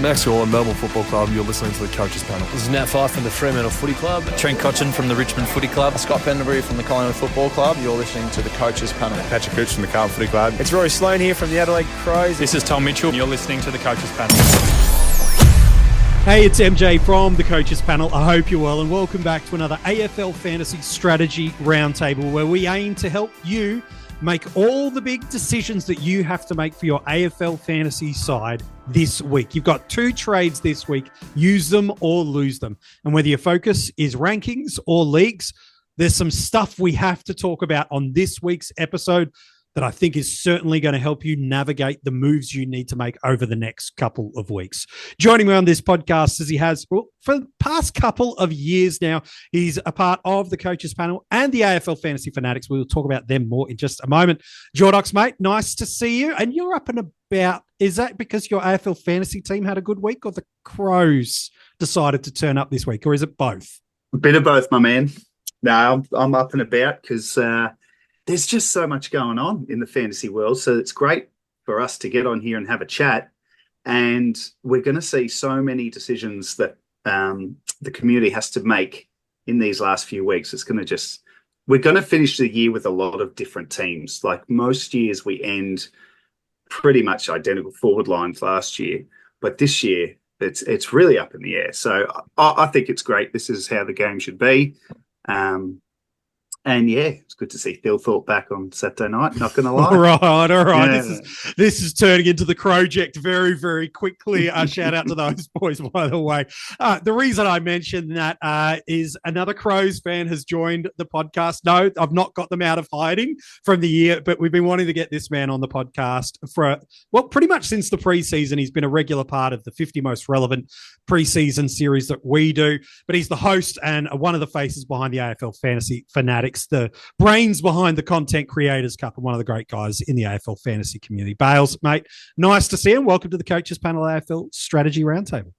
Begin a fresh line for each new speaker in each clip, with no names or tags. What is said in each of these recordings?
Max Gorlin, Melbourne Football Club. You're listening to the Coaches Panel.
This is Nat Fyfe from the Fremantle Footy Club.
Trent Cotchin from the Richmond Footy Club.
Scott Pendlebury from the Collingwood Football Club. You're listening to the Coaches Panel.
Patrick Cooch from the Carlton Footy Club.
It's Rory Sloane here from the Adelaide Crows.
This is Tom Mitchell. You're listening to the Coaches Panel.
Hey, it's MJ from the Coaches Panel. I hope you're well and welcome back to another AFL Fantasy Strategy Roundtable, where we aim to help you make all the big decisions that you have to make for your AFL fantasy side this week. You've got 2 trades this week. Use them or lose them. And whether your focus is rankings or leagues, there's some stuff we have to talk about on this week's episode that I think is certainly going to help you navigate the moves you need to make over the next couple of weeks. Joining me on this podcast, as he has for the past couple of years now, he's a part of the Coaches Panel and the AFL Fantasy Fanatics. We will talk about them more in just a moment. Jordox, mate, nice to see you. And you're up and about. Is that because your AFL Fantasy team had a good week, or the Crows decided to turn up this week, or is it both?
A bit of both, my man. No, I'm up and about because there's just so much going on in the fantasy world. So it's great for us to get on here and have a chat. And we're going to see so many decisions that the community has to make in these last few weeks. We're going to finish the year with a lot of different teams. Like most years, we end pretty much identical forward lines last year. But this year, it's really up in the air. So I think it's great. This is how the game should be. And yeah, it's good to see Phil Thorpe back on Saturday night, not going to lie.
All right.
Yeah.
This is turning into the Crowject very, very quickly. Shout out to those boys, by the way. The reason I mentioned that is another Crows fan has joined the podcast. No, I've not got them out of hiding from the year, but we've been wanting to get this man on the podcast for, pretty much since the preseason. He's been a regular part of the 50 most relevant preseason series that we do, but he's the host and one of the faces behind the AFL Fantasy Fanatics, the brains behind the Content Creators Cup, and one of the great guys in the AFL fantasy community. Bails, mate, nice to see you. Welcome to the Coaches Panel AFL Strategy Roundtable.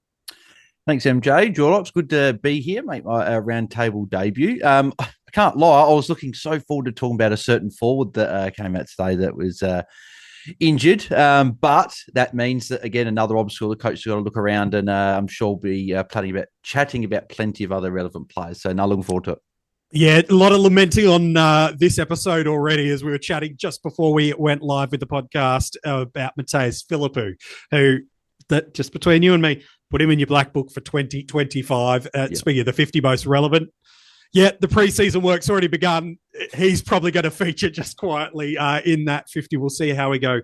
Thanks, MJ. Jordox, good to be here, mate. My roundtable debut. I can't lie, I was looking so forward to talking about a certain forward that came out today that was injured. But that means that, again, another obstacle the coach has got to look around, and I'm sure we'll be chatting about plenty of other relevant players. So now looking forward to it.
Yeah, a lot of lamenting on this episode already, as we were chatting just before we went live with the podcast about Mateus Philippou, who, that just between you and me, put him in your black book for 2025. Speaking of the 50 most relevant. Yeah, the preseason work's already begun. He's probably going to feature just quietly in that 50. We'll see how we go.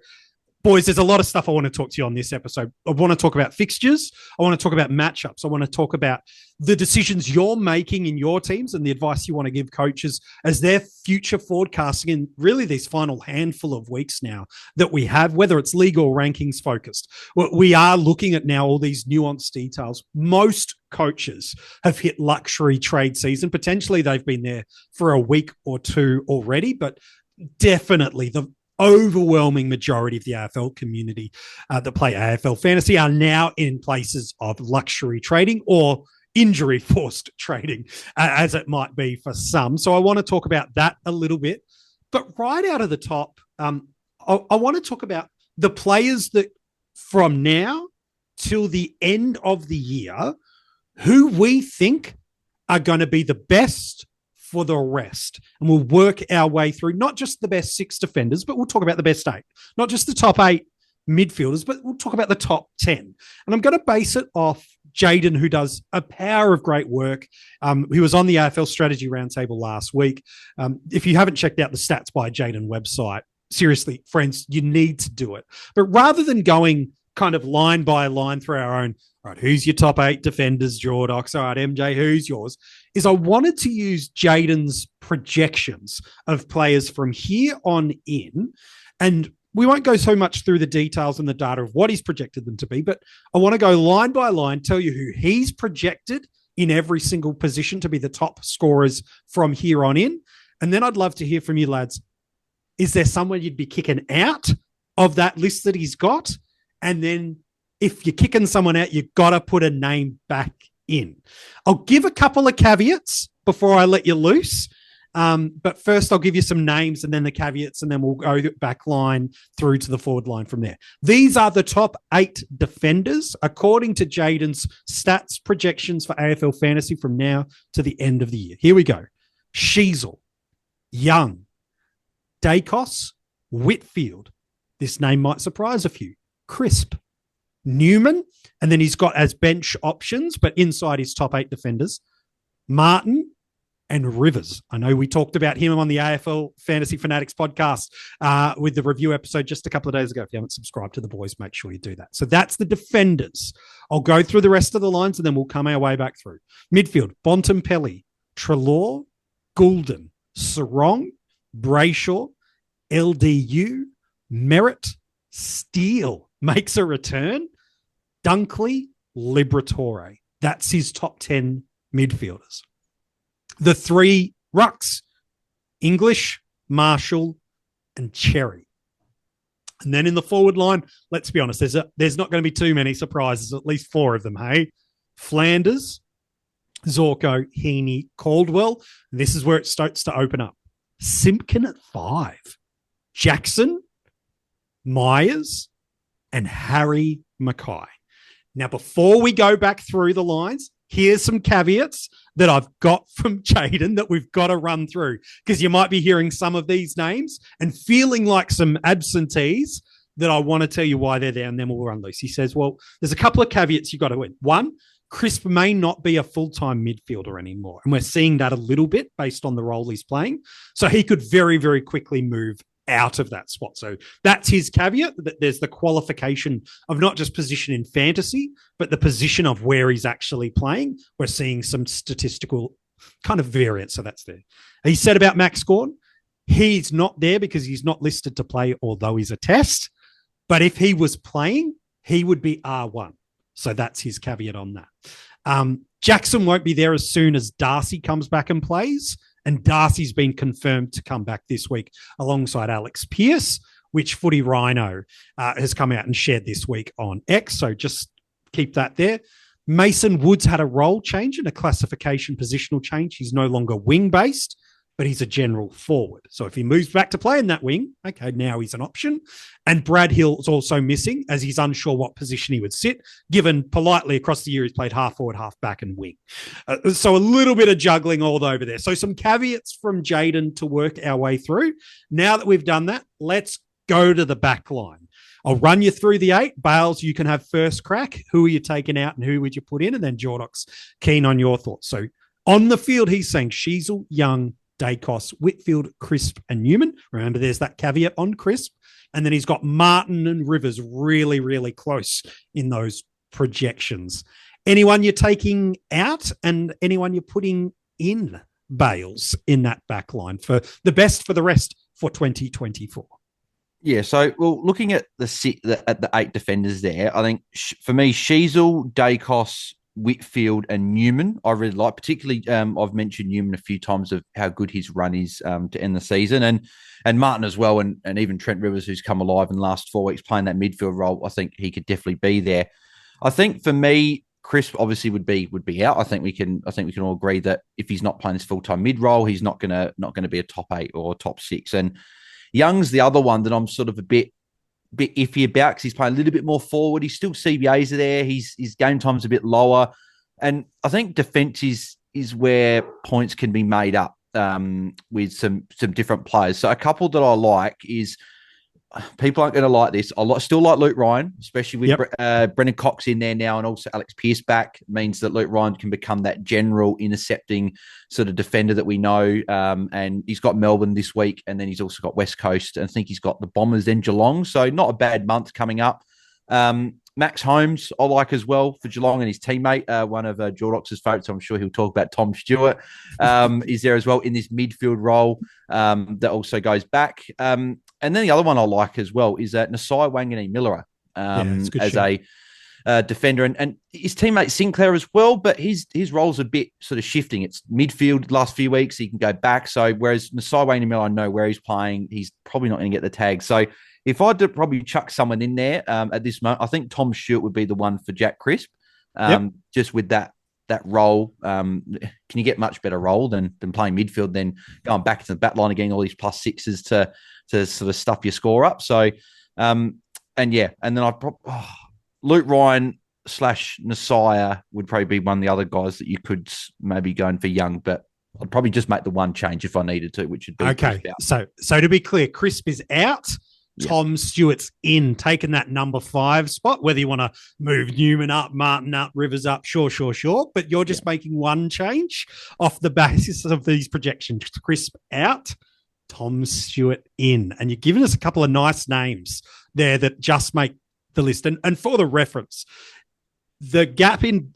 Boys, there's a lot of stuff I want to talk to you on this episode. I want to talk about fixtures. I want to talk about matchups. I want to talk about the decisions you're making in your teams and the advice you want to give coaches as they're future forecasting in really these final handful of weeks now that we have, whether it's league or rankings focused. We are looking at now all these nuanced details. Most coaches have hit luxury trade season. Potentially they've been there for a week or two already, but definitely the overwhelming majority of the AFL community that play AFL fantasy are now in places of luxury trading or injury-forced trading, as it might be for some. So I want to talk about that a little bit. But right out of the top, I want to talk about the players that from now till the end of the year, who we think are going to be the best for the rest. And we'll work our way through not just the best 6 defenders, but we'll talk about the best 8, not just the top 8 midfielders, but we'll talk about the top 10. And I'm going to base it off Jaiden, who does a power of great work. He was on the AFL Strategy Roundtable last week. If you haven't checked out the Stats by Jaiden website, seriously, friends, you need to do it. But rather than going kind of line by line through our own, right, who's your top 8 defenders, Jordox? All right, MJ, who's yours? Is I wanted to use Jaiden's projections of players from here on in, and we won't go so much through the details and the data of what he's projected them to be, but I want to go line by line, tell you who he's projected in every single position to be the top scorers from here on in. And then I'd love to hear from you, lads. Is there someone you'd be kicking out of that list that he's got? And then if you're kicking someone out, you've got to put a name back in. I'll give a couple of caveats before I let you loose. But first, I'll give you some names and then the caveats, and then we'll go back line through to the forward line from there. These are the top 8 defenders, according to Jaiden's stats projections for AFL Fantasy from now to the end of the year. Here we go. Sheasel, Young, Dacos, Whitfield. This name might surprise a few. Crisp, Newman, and then he's got as bench options, but inside his top 8 defenders, Martin and Rivers. I know we talked about him on the AFL Fantasy Fanatics podcast with the review episode just a couple of days ago. If you haven't subscribed to the boys, make sure you do that. So that's the defenders. I'll go through the rest of the lines and then we'll come our way back through. Midfield, Bontempelli, Treloar, Goulden, Sarong, Brayshaw, LDU, Merritt, Steele makes a return, Dunkley, Liberatore. That's his top 10 midfielders. The 3 rucks, English, Marshall, and Cherry. And then in the forward line, let's be honest, there's not going to be too many surprises, at least 4 of them, hey? Flanders, Zorko, Heaney, Caldwell. This is where it starts to open up. Simpkin at 5. Jackson, Myers, and Harry Mackay. Now, before we go back through the lines, here's some caveats that I've got from Jaiden that we've got to run through, because you might be hearing some of these names and feeling like some absentees that I want to tell you why they're there, and then we'll run loose. He says, well, there's a couple of caveats you've got to win. One, Crisp may not be a full-time midfielder anymore, and we're seeing that a little bit based on the role he's playing. So he could very, very quickly move out of that spot. So that's his caveat, that there's the qualification of not just position in fantasy, but the position of where he's actually playing. We're seeing some statistical kind of variance. So that's there. He said about Max Gawn, he's not there because he's not listed to play, although he's a test. But if he was playing, he would be R1. So that's his caveat on that. Jackson won't be there as soon as Darcy comes back and plays. And Darcy's been confirmed to come back this week alongside Alex Pearce, which Footy Rhino has come out and shared this week on X. So just keep that there. Mason Woods had a role change and a classification positional change. He's no longer wing-based, but he's a general forward. So if he moves back to play in that wing, okay, now he's an option. And Brad Hill's also missing, as he's unsure what position he would sit, given politely across the year he's played half forward, half back and wing. So a little bit of juggling all over there. So some caveats from Jaiden to work our way through. Now that we've done that, let's go to the back line. I'll run you through the 8. Bails, you can have first crack. Who are you taking out and who would you put in? And then Jordoc's keen on your thoughts. So on the field, he's saying Sheasel, Young, Dacos, Whitfield, Crisp, and Newman. Remember, there's that caveat on Crisp. And then he's got Martin and Rivers really, really close in those projections. Anyone you're taking out and anyone you're putting in, Bails, in that back line for the best for the rest for 2024?
Yeah, so looking at the 8 defenders there, I think for me, Sheasel, Dacos, Whitfield and Newman, I really like. Particularly, I've mentioned Newman a few times of how good his run is to end the season, and Martin as well, and even Trent Rivers, who's come alive in the last 4 weeks playing that midfield role. I think he could definitely be there. I think for me, Crisp obviously would be out. I think we can all agree that if he's not playing this full time mid role, he's not gonna be a top 8 or top 6. And Young's the other one that I'm sort of a bit iffy about because he's playing a little bit more forward. He's still CBAs are there. His game time's a bit lower. And I think defense is where points can be made up with some different players. So a couple that I like is, people aren't going to like this. I still like Luke Ryan, especially with Brendan Cox in there now and also Alex Pearce back. It means that Luke Ryan can become that general intercepting sort of defender that we know. And he's got Melbourne this week, and then he's also got West Coast. And I think he's got the Bombers, then Geelong. So not a bad month coming up. Max Holmes, I like as well for Geelong, and his teammate, one of Jordox's favourites. I'm sure he'll talk about Tom Stewart, is there as well in this midfield role that also goes back. And then the other one I like as well is Nasai Wanganeen-Miller as a defender, and his teammate Sinclair as well. But his role's a bit sort of shifting. It's midfield the last few weeks. He can go back. So whereas Nasai Wanganeen-Miller, I know where he's playing. He's probably not going to get the tag. So if I did probably chuck someone in there at this moment, I think Tom Stewart would be the one for Jack Crisp. Just with that that role. Can you get much better role than playing midfield, then going back to the back line again, all these plus sixes to sort of stuff your score up. So, and then Luke Ryan / Nasiah would probably be one of the other guys that you could maybe go in for Young, but I'd probably just make the one change if I needed to, which would be
okay. So to be clear, Crisp is out. Tom Stewart's in, taking that number 5 spot. Whether you want to move Newman up, Martin up, Rivers up, sure. But you're just making one change off the basis of these projections. Crisp out, Tom Stewart in. And you're giving us a couple of nice names there that just make the list. And for the reference, the gap in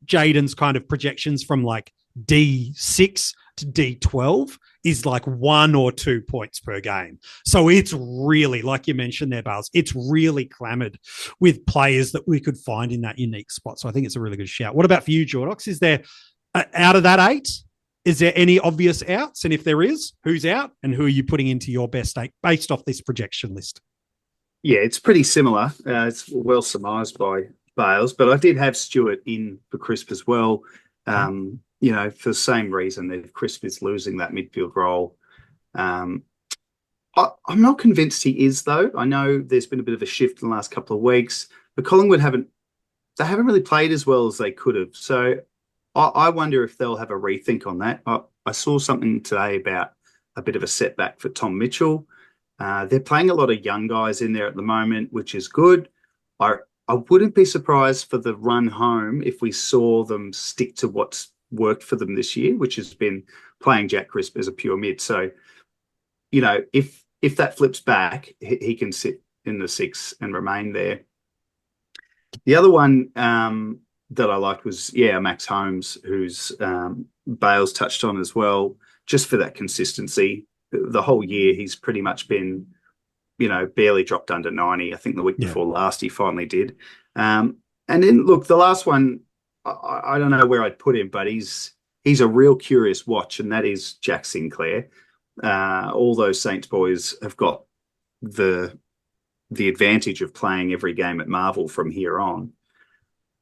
Jaiden's kind of projections from like D6 to D12 is like 1 or 2 points per game. So it's really, like you mentioned there, Bails, it's really clamoured with players that we could find in that unique spot. So I think it's a really good shout. What about for you, Jordox? Is there, out of that 8, is there any obvious outs? And if there is, who's out and who are you putting into your best 8 based off this projection list?
Yeah, it's pretty similar. It's well surmised by Bails, but I did have Stewart in for Crisp as well. For the same reason that Crisp is losing that midfield role. I'm not convinced he is, though. I know there's been a bit of a shift in the last couple of weeks, but Collingwood haven't really played as well as they could have. So I wonder if they'll have a rethink on that. I saw something today about a bit of a setback for Tom Mitchell. They're playing a lot of young guys in there at the moment, which is good. I wouldn't be surprised for the run home if we saw them stick to what's worked for them this year, which has been playing Jack Crisp as a pure mid. So, if that flips back, he can sit in the 6 and remain there. The other one that I liked was, Max Holmes, who's Bails touched on as well, just for that consistency. The whole year, he's pretty much been, barely dropped under 90. I think the week before last, he finally did. And then, look, the last one, I don't know where I'd put him, but he's a real curious watch, and that is Jack Sinclair. All those Saints boys have got the advantage of playing every game at Marvel from here on.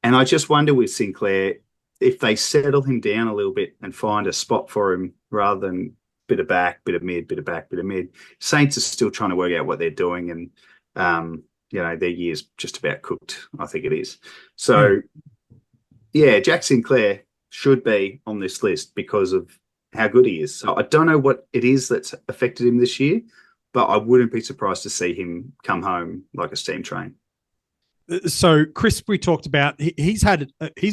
And I just wonder with Sinclair, if they settle him down a little bit and find a spot for him rather than bit of back, bit of mid, bit of back, bit of mid. Saints are still trying to work out what they're doing, and their year's just about cooked, I think it is. So Jack Sinclair should be on this list because of how good he is. So I don't know what it is that's affected him this year, but I wouldn't be surprised to see him come home like a steam train.
So Crisp, we talked about, he's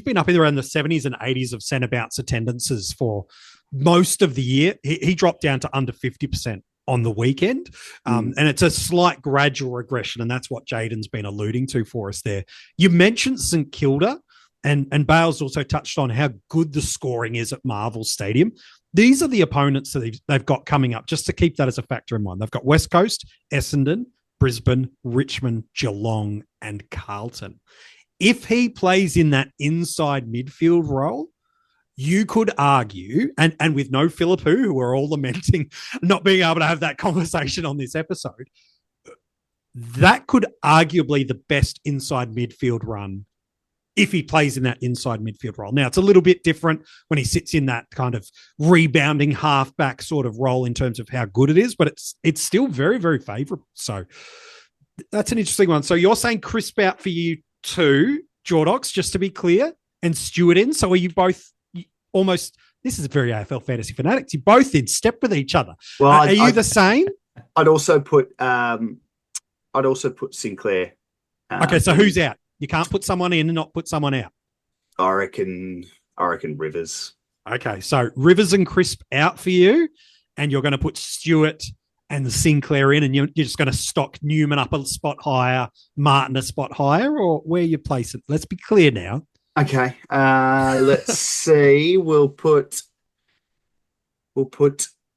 been up in around the 70s and 80s of centre bounce attendances for most of the year. He dropped down to under 50% on the weekend. And it's a slight gradual regression, and that's what Jaiden's been alluding to for us there. You mentioned St Kilda, and Bails also touched on how good the scoring is at Marvel Stadium. These are the opponents that they've got coming up, just to keep that as a factor in mind. They've got West Coast, Essendon, Brisbane, Richmond, Geelong, and Carlton. If he plays in that inside midfield role, you could argue, and with no Philippou, who are all lamenting not being able to have that conversation on this episode, that could arguably the best inside midfield run if he plays in that inside midfield role. Now, it's a little bit different when he sits in that kind of rebounding halfback sort of role in terms of how good it is, but it's still very, very favourable. So that's an interesting one. So you're saying Crisp out for you too, Jordox, just to be clear, and Stewart in. So are you both almost, this is a very AFL Fantasy Fanatics, you're both in step with each other. Well, are you the same?
I'd also put Sinclair.
Okay, so who's out? You can't put someone in and not put someone out.
I reckon Rivers.
Okay, so Rivers and Crisp out for you, and you're going to put Stewart and Sinclair in, and you're just going to stock Newman up a spot higher, Martin a spot higher, or where you place it? Let's be clear now.
Okay, let's see. We'll put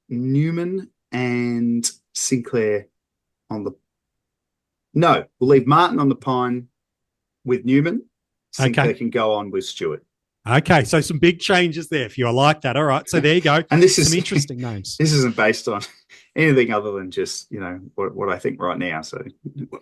Newman and Sinclair on the. No, we'll leave Martin on the pine with Newman. Sinclair can go on with Stewart.
Okay, so some big changes there if you like that. All right, so there you go.
And this is
some interesting names.
This isn't based on anything other than just what I think right now. So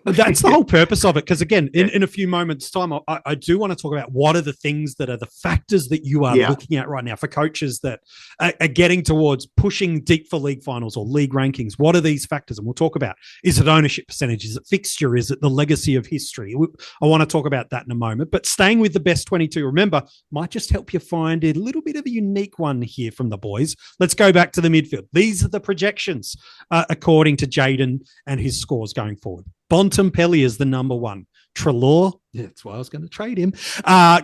that's the whole purpose of it. Because again, in a few moments' time, I do want to talk about what are the things that are the factors that you are looking at right now for coaches that are getting towards pushing deep for league finals or league rankings. What are these factors? And we'll talk about, is it ownership percentage? Is it fixture? Is it the legacy of history? I want to talk about that in a moment. But staying with the best 22, remember, might just help you find a little bit of a unique one here from the boys. Let's go back to the midfield. These are the projections according to Jaiden and his scores going forward. Bontempelli is the number one. Treloar, that's why I was going to trade him.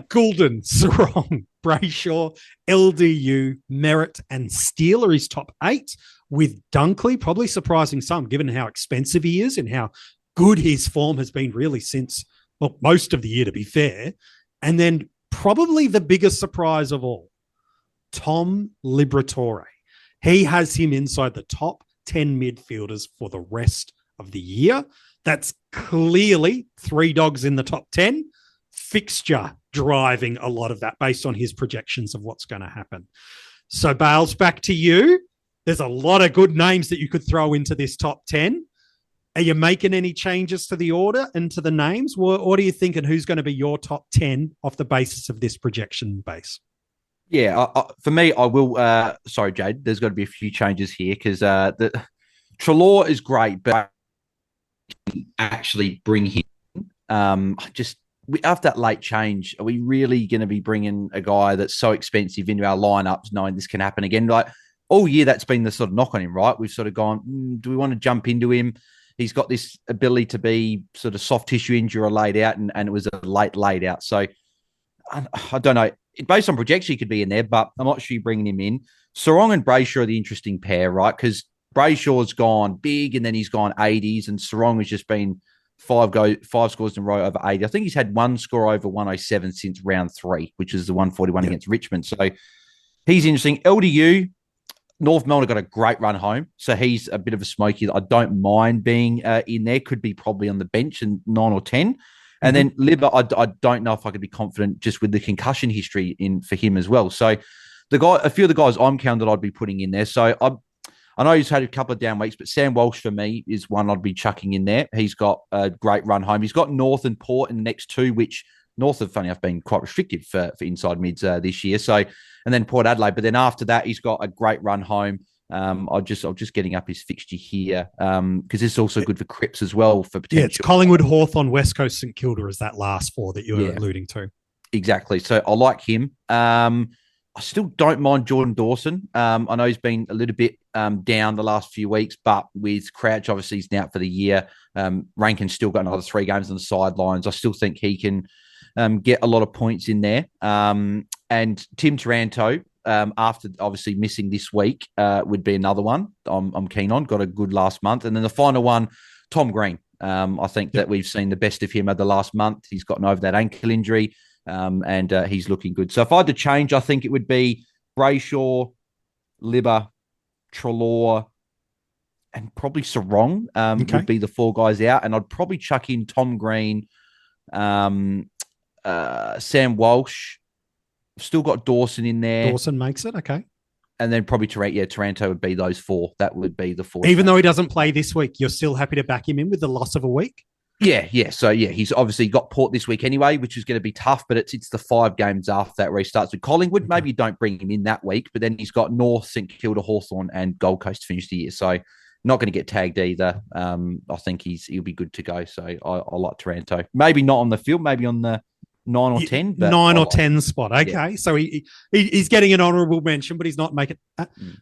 Goulden, Sarong, Brayshaw, LDU, Merritt, and Steele are his top 8, with Dunkley probably surprising some, given how expensive he is and how good his form has been really since, well, most of the year, to be fair. And then probably the biggest surprise of all, Tom Liberatore. He has him inside the top 10 midfielders for the rest of the year. That's clearly 3 dogs in the top 10. Fixture driving a lot of that based on his projections of what's going to happen. So, Bails, back to you. There's a lot of good names that you could throw into this top 10. Are you making any changes to the order and to the names? What do you think, and who's going to be your top 10 off the basis of this projection base?
Yeah, for me, I will. Sorry, Jade. There's got to be a few changes here because the Treloar is great, but actually bring him. After that late change, are we really going to be bringing a guy that's so expensive into our lineups, knowing this can happen again? Like all year, that's been the sort of knock on him, right? We've sort of gone, do we want to jump into him? He's got this ability to be sort of soft tissue injury laid out, and it was a late laid out. So I don't know. Based on projection, he could be in there, but I'm not sure you're bringing him in. Sarong and Brayshaw are the interesting pair, right? Because Brayshaw's gone big, and then he's gone 80s, and Sarong has just been 5 scores in a row over 80. I think he's had 1 score over 107 since round 3, which is the 141 against Richmond. So he's interesting. LDU, North Melbourne got a great run home, so he's a bit of a smoky. I don't mind being in there. Could be probably on the bench in 9 or 10. And then Libba, I don't know if I could be confident just with the concussion history for him as well. So a few of the guys I'm counting that I'd be putting in there. So I know he's had a couple of down weeks, but Sam Walsh for me is one I'd be chucking in there. He's got a great run home. He's got North and Port in the next 2, which North have, funny enough, been quite restrictive for inside mids this year. So, and then Port Adelaide. But then after that, he's got a great run home. I'm just getting up his fixture here because it's also good for Cripps as well for potential.
Yeah, it's Collingwood, Hawthorn, West Coast, St Kilda is that last 4 that you were alluding to.
Exactly. So I like him. I still don't mind Jordan Dawson. I know he's been a little bit down the last few weeks, but with Crouch, obviously, he's out for the year. Rankin's still got another 3 games on the sidelines. I still think he can get a lot of points in there. And Tim Taranto, after obviously missing this week, would be another one I'm keen on. Got a good last month. And then the final one, Tom Green. I think that we've seen the best of him over the last month. He's gotten over that ankle injury. And he's looking good. So if I had to change, I think it would be Brayshaw, Libba, Treloar, and probably Sarong would be the 4 guys out. And I'd probably chuck in Tom Green, Sam Walsh. Still got Dawson in there.
Dawson makes it, okay.
And then probably Taranto would be those 4. That would be the 4.
Even though he doesn't play this week, you're still happy to back him in with the loss of a week?
Yeah. So, he's obviously got Port this week anyway, which is going to be tough, but it's the 5 games after that where he starts with Collingwood. Maybe you don't bring him in that week, but then he's got North, St Kilda, Hawthorn, and Gold Coast to finish the year. So, not going to get tagged either. I think he'll be good to go. So, I like Taranto. Maybe not on the field, maybe on the 9 or 10. But
9 or 10 spot. Okay. Yeah. So, he's getting an honourable mention, but he's not making...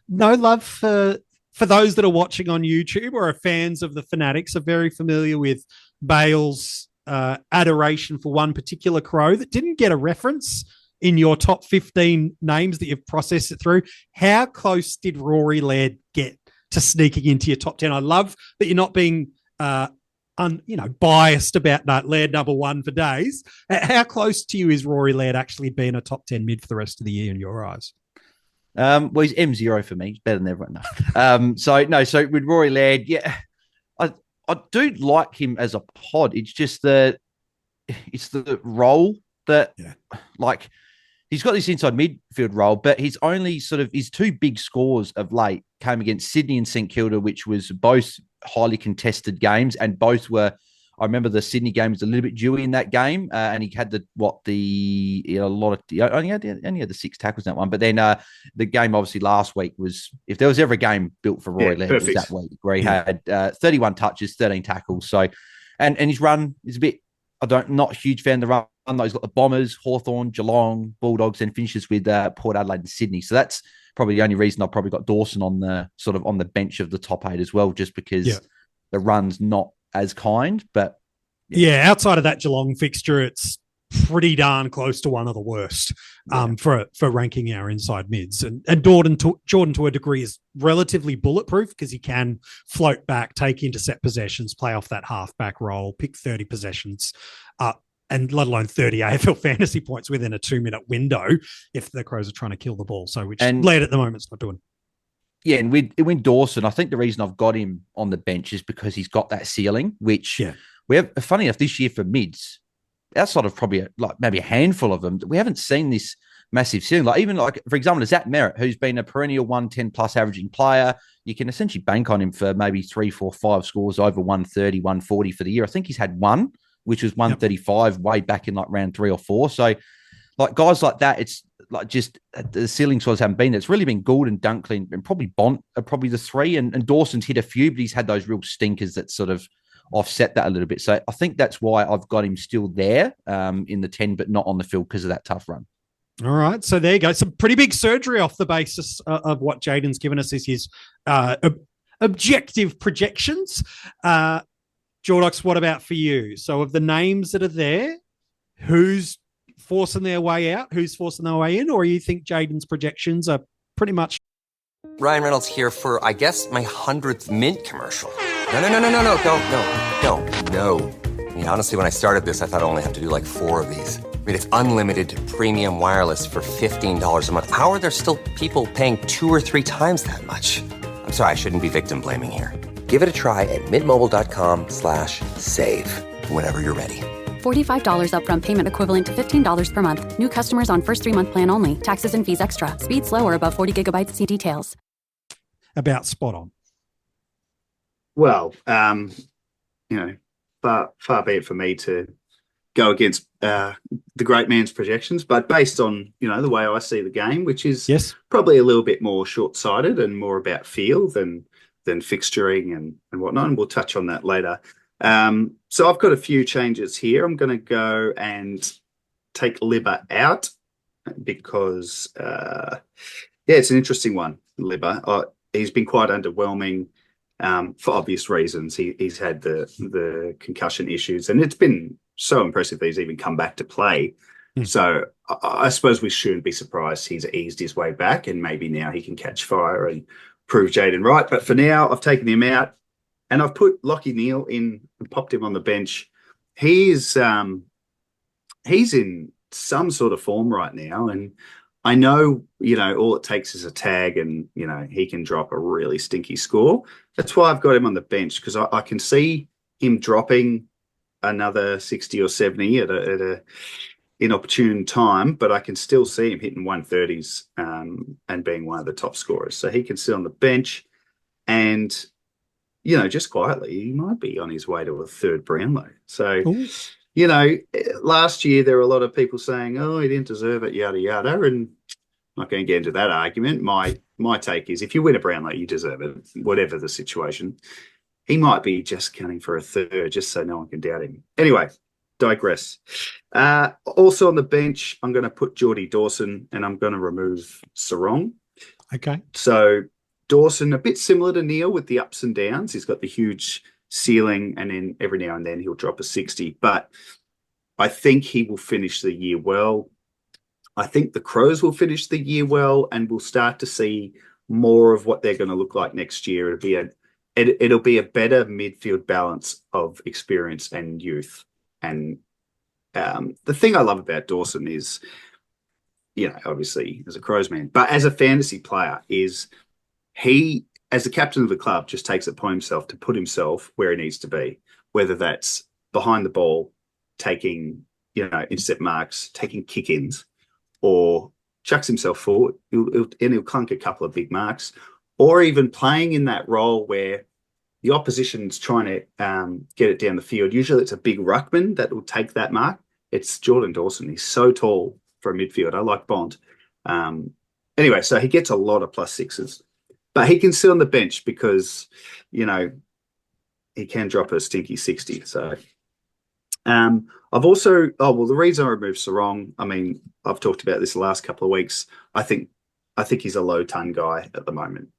No love for those that are watching on YouTube or are fans of the Fanatics are very familiar with Bails' adoration for one particular crow that didn't get a reference in your top 15 names that you've processed it through. How close did Rory Laird get to sneaking into your top 10? I love that you're not being biased about that Laird number 1 for days. How close to you is Rory Laird actually being a top 10 mid for the rest of the year in your eyes?
Well, he's M0 for me. He's better than everyone. So with Rory Laird, I do like him as a pod. It's just it's the role that, he's got this inside midfield role, but his two big scores of late came against Sydney and St Kilda, which was both highly contested games, and both were. I remember the Sydney game was a little bit dewy in that game, and he had only had the 6 tackles in that one. But then the game obviously last week was, if there was ever a game built for Roy Lett, it was that week where he had 31 touches, 13 tackles. So, and his run is a bit. Not a huge fan of the run. Though he's got the Bombers, Hawthorn, Geelong, Bulldogs, and finishes with Port Adelaide and Sydney. So that's probably the only reason I've probably got Dawson on the bench of the top 8 as well, just because the run's not as kind. But
outside of that Geelong fixture, it's pretty darn close to one of the worst for ranking our inside mids. And Jordan to a degree is relatively bulletproof because he can float back, take intercept possessions, play off that halfback role, pick 30 possessions, and let alone 30 AFL fantasy points within a 2-minute window if the Crows are trying to kill the ball. So which Led at the moment is not doing.
Yeah, and with Dawson, I think the reason I've got him on the bench is because he's got that ceiling, which we have. Funny enough, this year for mids, outside of probably maybe a handful of them, we haven't seen this massive ceiling. For example, Zach Merritt, who's been a perennial 110 plus averaging player, you can essentially bank on him for maybe 3, 4, 5 scores over 130, 140 for the year. I think he's had one, which was 135 way back in round 3 or 4. So guys like that, it's just the ceiling scores haven't been there. It's really been Gould and Dunkley and probably Bont are probably the 3, and Dawson's hit a few, but he's had those real stinkers that sort of offset that a little bit. So I think that's why I've got him still there in the 10, but not on the field because of that tough run.
All right. So there you go. Some pretty big surgery off the basis of what Jaiden's given us is his objective projections. Jordox, what about for you? So of the names that are there, who's forcing their way out? Who's forcing their way in? Or you think Jaiden's projections are pretty much...
Ryan Reynolds here for, I guess, my 100th Mint commercial. No, don't. I mean, honestly, when I started this, I thought I only have to do 4 of these. I mean, it's unlimited premium wireless for $15 a month. How are there still people paying 2 or 3 times that much? I'm sorry, I shouldn't be victim blaming here. Give it a try at mintmobile.com/save. Whenever you're ready.
$45 upfront payment equivalent to $15 per month. New customers on first 3-month plan only. Taxes and fees extra. Speed slower above 40 gigabytes. See details.
About spot on.
Well, far be it for me to go against the great man's projections, but based on, the way I see the game, which is probably a little bit more short-sighted and more about feel than fixturing and whatnot, and we'll touch on that later. So I've got a few changes here. I'm going to go and take Libba out because, it's an interesting one, Libba. He's been quite underwhelming for obvious reasons. He's had the concussion issues, and it's been so impressive that he's even come back to play. So I suppose we shouldn't be surprised he's eased his way back, and maybe now he can catch fire and prove Jaiden right. But for now, I've taken him out. And I've put Lachie Neale in and popped him on the bench. He's in some sort of form right now. And I know, all it takes is a tag and, he can drop a really stinky score. That's why I've got him on the bench, because I can see him dropping another 60 or 70 at a inopportune time, but I can still see him hitting 130s and being one of the top scorers. So he can sit on the bench and... just quietly, he might be on his way to a 3rd Brownlow. So, last year there were a lot of people saying, he didn't deserve it, yada, yada. And I'm not going to get into that argument. My take is if you win a Brownlow, you deserve it, whatever the situation. He might be just gunning for a 3rd, just so no one can doubt him. Anyway, digress. Also on the bench, I'm going to put Geordie Dawson and I'm going to remove Sarong.
Okay.
So... Dawson, a bit similar to Neale with the ups and downs. He's got the huge ceiling, and then every now and then he'll drop a 60. But I think he will finish the year well. I think the Crows will finish the year well, and we'll start to see more of what they're going to look like next year. It'll be a better midfield balance of experience and youth. And the thing I love about Dawson is, obviously as a Crows man, but as a fantasy player is... He, as the captain of the club, just takes it upon himself to put himself where he needs to be, whether that's behind the ball, taking, intercept marks, taking kick-ins. or chucks himself forward. He'll clunk a couple of big marks, or even playing in that role where the opposition's trying to get it down the field. Usually it's a big ruckman that will take that mark. It's Jordan Dawson. He's so tall for a midfield. I like Bond. Anyway, so he gets a lot of +6s. But he can sit on the bench because, he can drop a stinky 60. So I've also, the reason I removed Sarong, I've talked about this the last couple of weeks. I think he's a low ton guy at the moment.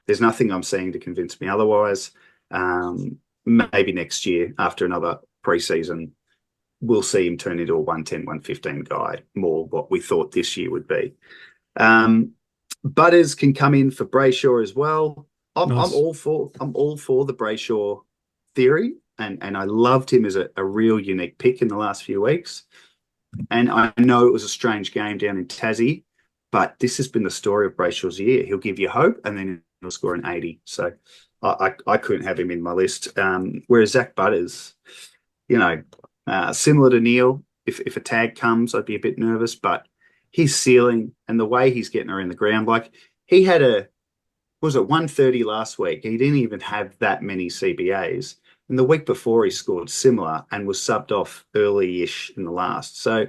There's nothing I'm seeing to convince me otherwise. Maybe next year, after another preseason, we'll see him turn into a 110, 115 guy, more what we thought this year would be. Butters can come in for Brayshaw as well. I'm all for the Brayshaw theory, and I loved him as a real unique pick in the last few weeks. And I know it was a strange game down in Tassie, but this has been the story of Brayshaw's year. He'll give you hope, and then he'll score an 80. So I couldn't have him in my list. Whereas Zach Butters, similar to Neil, if a tag comes, I'd be a bit nervous, but his ceiling and the way he's getting around the ground, like he had 130 last week. He didn't even have that many CBAs. And the week before he scored similar and was subbed off early-ish in the last. So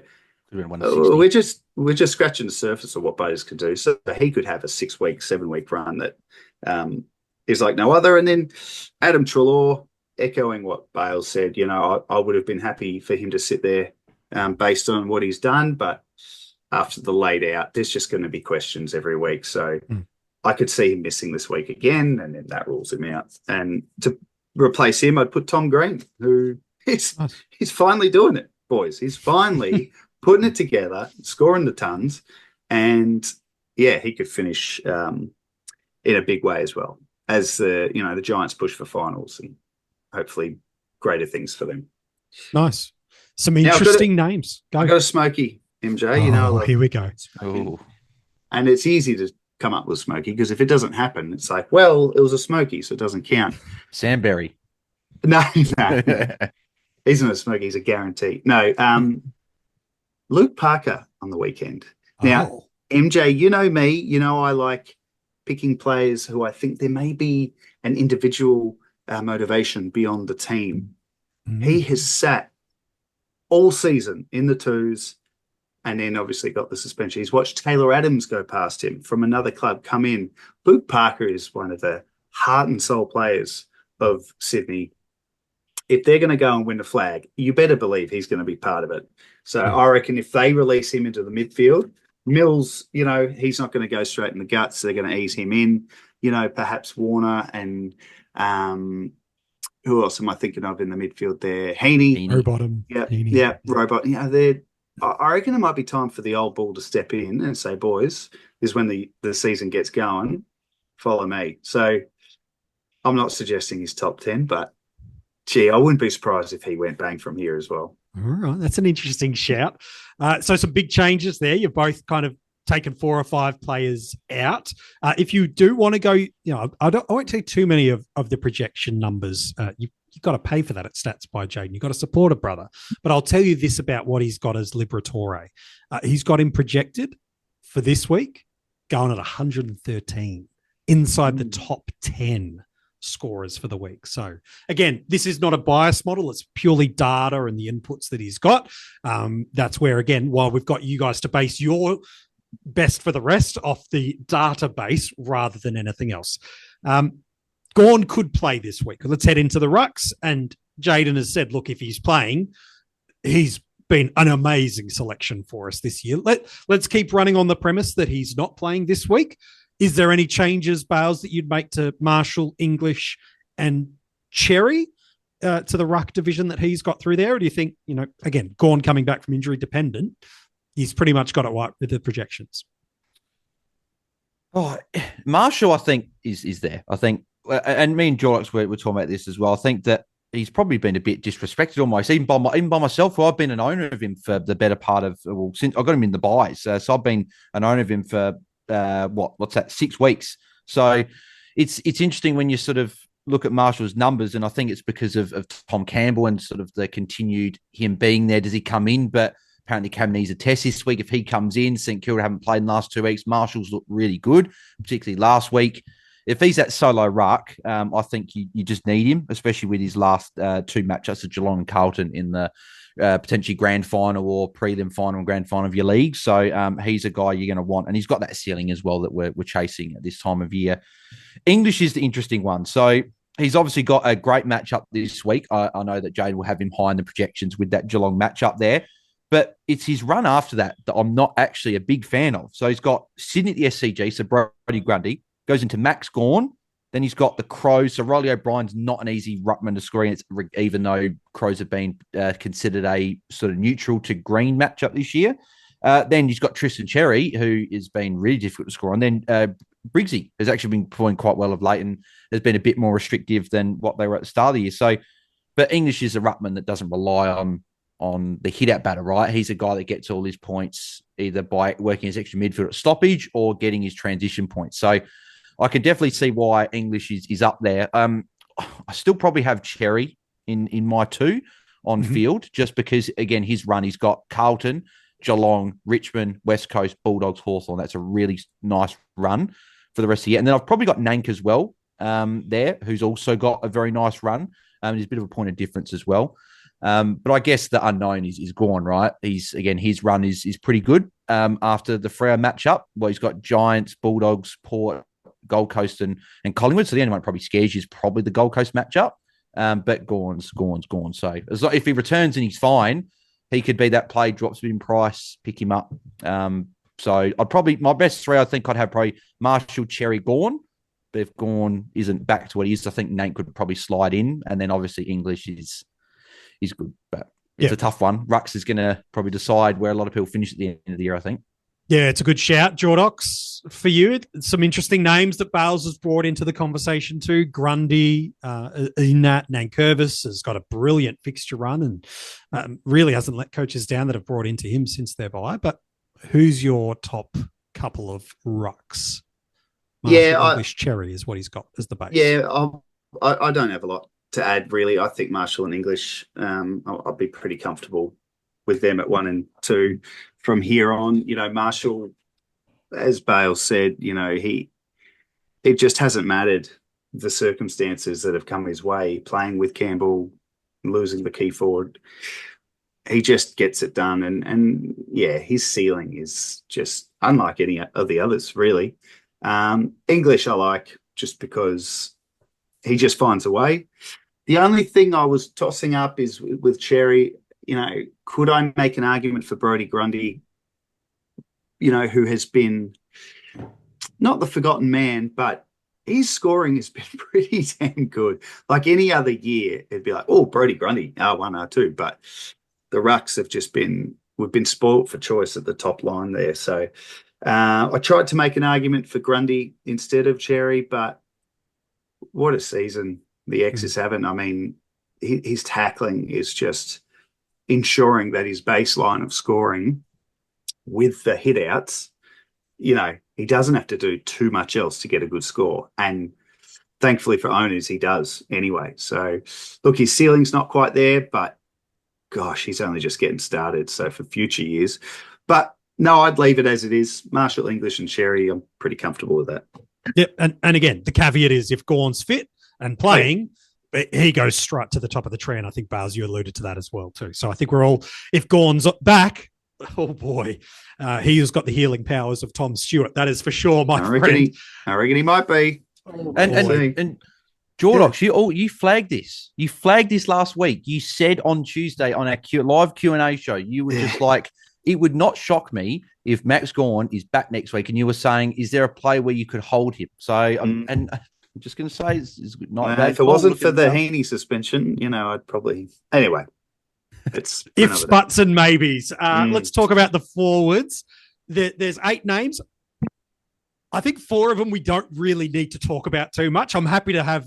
we're just scratching the surface of what Butters could do. So he could have a 6-week, 7-week run that is like no other. And then Adam Treloar, echoing what Bails said, I would have been happy for him to sit there based on what he's done, but after the laid out, there's just going to be questions every week. So I could see him missing this week again, and then that rules him out. And to replace him, I'd put Tom Green, who he's finally doing it, boys. He's finally putting it together, scoring the tons, and he could finish in a big way as well as the Giants push for finals and hopefully greater things for them.
Nice. Some interesting names.
I got a Smokey, MJ.
Here we go.
And it's easy to come up with Smokey because if it doesn't happen, it's like, well, it was a Smokey, so it doesn't count.
Samberry.
No. He's not a Smokey, he's a guarantee. No, Luke Parker on the weekend. Now, MJ, you know me, I like picking players who I think there may be an individual motivation beyond the team. He has sat all season in the twos and then obviously got the suspension. He's watched Taylor Adams go past him from another club come in. Luke Parker is one of the heart and soul players of Sydney. If they're going to go and win the flag, you better believe he's going to be part of it. So I reckon if they release him into the midfield, Mills, he's not going to go straight in the guts. They're going to ease him in, perhaps Warner and who else am I thinking of in the midfield there? Heaney.
Rowbottom.
Yeah, Rowbottom. I reckon it might be time for the old bull to step in and say, boys, this is when the season gets going. Follow me. So I'm not suggesting he's top 10, but I wouldn't be surprised if he went bang from here as well.
All right. That's an interesting shout. So some big changes there. You've both kind of taken 4 or 5 players out. If you do want to go, I won't take too many of the projection numbers. You've got to pay for that at Stats by Jaiden. You've got to support a brother. But I'll tell you this about what he's got as Liberatore. He's got him projected for this week going at 113 inside the top 10 scorers for the week. So again, this is not a bias model. It's purely data and the inputs that he's got. That's where, again, while we've got you guys to base your best for the rest off the database rather than anything else. Gawn could play this week. Let's head into the rucks. And Jaiden has said, look, if he's playing, he's been an amazing selection for us this year. Let's keep running on the premise that he's not playing this week. Is there any changes, Bails, that you'd make to Marshall, English, and Cherry to the ruck division that he's got through there? Or do you think, again, Gawn coming back from injury dependent, he's pretty much got it right with the projections?
Marshall, I think, is there. I think, and me and Jorlox were talking about this as well. I think that he's probably been a bit disrespected almost, even by myself, who I've been an owner of him for the better part of, since I got him in the buys. So I've been an owner of him for, 6 weeks. So it's interesting when you sort of look at Marshall's numbers, and I think it's because of Tom Campbell and sort of the continued him being there. Does he come in? But apparently Cam needs a test this week. If he comes in, St Kilda haven't played in the last 2 weeks. Marshall's looked really good, particularly last week. If he's that solo ruck, I think you just need him, especially with his last 2 matchups of Geelong and Carlton in the potentially grand final or prelim final and grand final of your league. So he's a guy you're going to want. And he's got that ceiling as well that we're chasing at this time of year. English is the interesting one. So he's obviously got a great matchup this week. I know that Jaiden will have him high in the projections with that Geelong matchup there. But it's his run after that I'm not actually a big fan of. So he's got Sydney at the SCG, so Brodie Grundy, goes into Max Gawn. Then he's got the Crows. So Rolly O'Brien's not an easy ruckman to screen, even though Crows have been considered a sort of neutral to green matchup this year. Then he's got Tristan Cherry, who has been really difficult to score on. Then Briggsy has actually been performing quite well of late and has been a bit more restrictive than what they were at the start of the year. So, but English is a ruckman that doesn't rely on the hit-out batter, right? He's a guy that gets all his points either by working his extra midfield at stoppage or getting his transition points. So I can definitely see why English is up there. I still probably have Cherry in my 2 on field, just because, again, his run, he's got Carlton, Geelong, Richmond, West Coast, Bulldogs, Hawthorn. That's a really nice run for the rest of the year. And then I've probably got Nank as well there, who's also got a very nice run. There's a bit of a point of difference as well. But I guess the unknown is Gawn, right? His run is pretty good after the Freo matchup. Well, he's got Giants, Bulldogs, Port, Gold Coast and Collingwood. So the only one that probably scares you is probably the Gold Coast matchup. But Gawn's gone. So if he returns and he's fine, he could be that play, drops a bit in price, pick him up. So I'd probably, my best 3, I think I'd have probably Marshall, Cherry, Gawn. But if Gawn isn't back to what he is, I think Nate could probably slide in. And then obviously English is good. But it's a tough one. Rux is going to probably decide where a lot of people finish at the end of the year, I think.
Yeah, it's a good shout, Jordox, for you. Some interesting names that Bails has brought into the conversation too. Grundy, Inat, Nankervis has got a brilliant fixture run and really hasn't let coaches down that have brought into him since their bye. But who's your top couple of rucks? English Cherry is what he's got as the base.
Yeah, I don't have a lot to add, really. I think Marshall and English, I'll be pretty comfortable with them at 1 and 2 from here on. Marshall, as Bale said, it just hasn't mattered the circumstances that have come his way, playing with Campbell, losing the key forward. He just gets it done. And yeah, his ceiling is just unlike any of the others, really. English I like just because he just finds a way. The only thing I was tossing up is with Cherry, could I make an argument for Brodie Grundy, who has been not the forgotten man, but his scoring has been pretty damn good. Like any other year, it'd be like, oh, Brodie Grundy, R1, R2. But the rucks have just we've been spoilt for choice at the top line there. So I tried to make an argument for Grundy instead of Cherry, but what a season the X is having. I mean, his tackling is just ensuring that his baseline of scoring with the hit outs, he doesn't have to do too much else to get a good score. And thankfully for owners, he does anyway. So look, his ceiling's not quite there, but gosh, he's only just getting started. So for future years, but no, I'd leave it as it is. Marshall, English and Cherry, I'm pretty comfortable with that.
Yep. And again, the caveat is if Gawn's fit and playing, he goes straight to the top of the tree. And I think, Bales, you alluded to that as well, too. So I think we're all, if Gawn's back, oh boy, he has got the healing powers of Tom Stewart. That is for sure, my friend.
I reckon he might be.
And Jordox, you flagged this. You flagged this last week. You said on Tuesday on our live Q&A show, you were just like, it would not shock me if Max Gawn is back next week. And you were saying, is there a play where you could hold him? So, and I'm just going to say, it's not bad.
If it wasn't for the Heaney suspension, I'd probably... Anyway, it's...
Ifs, buts and maybes. Let's talk about the forwards. There's 8 names. I think 4 of them we don't really need to talk about too much. I'm happy to have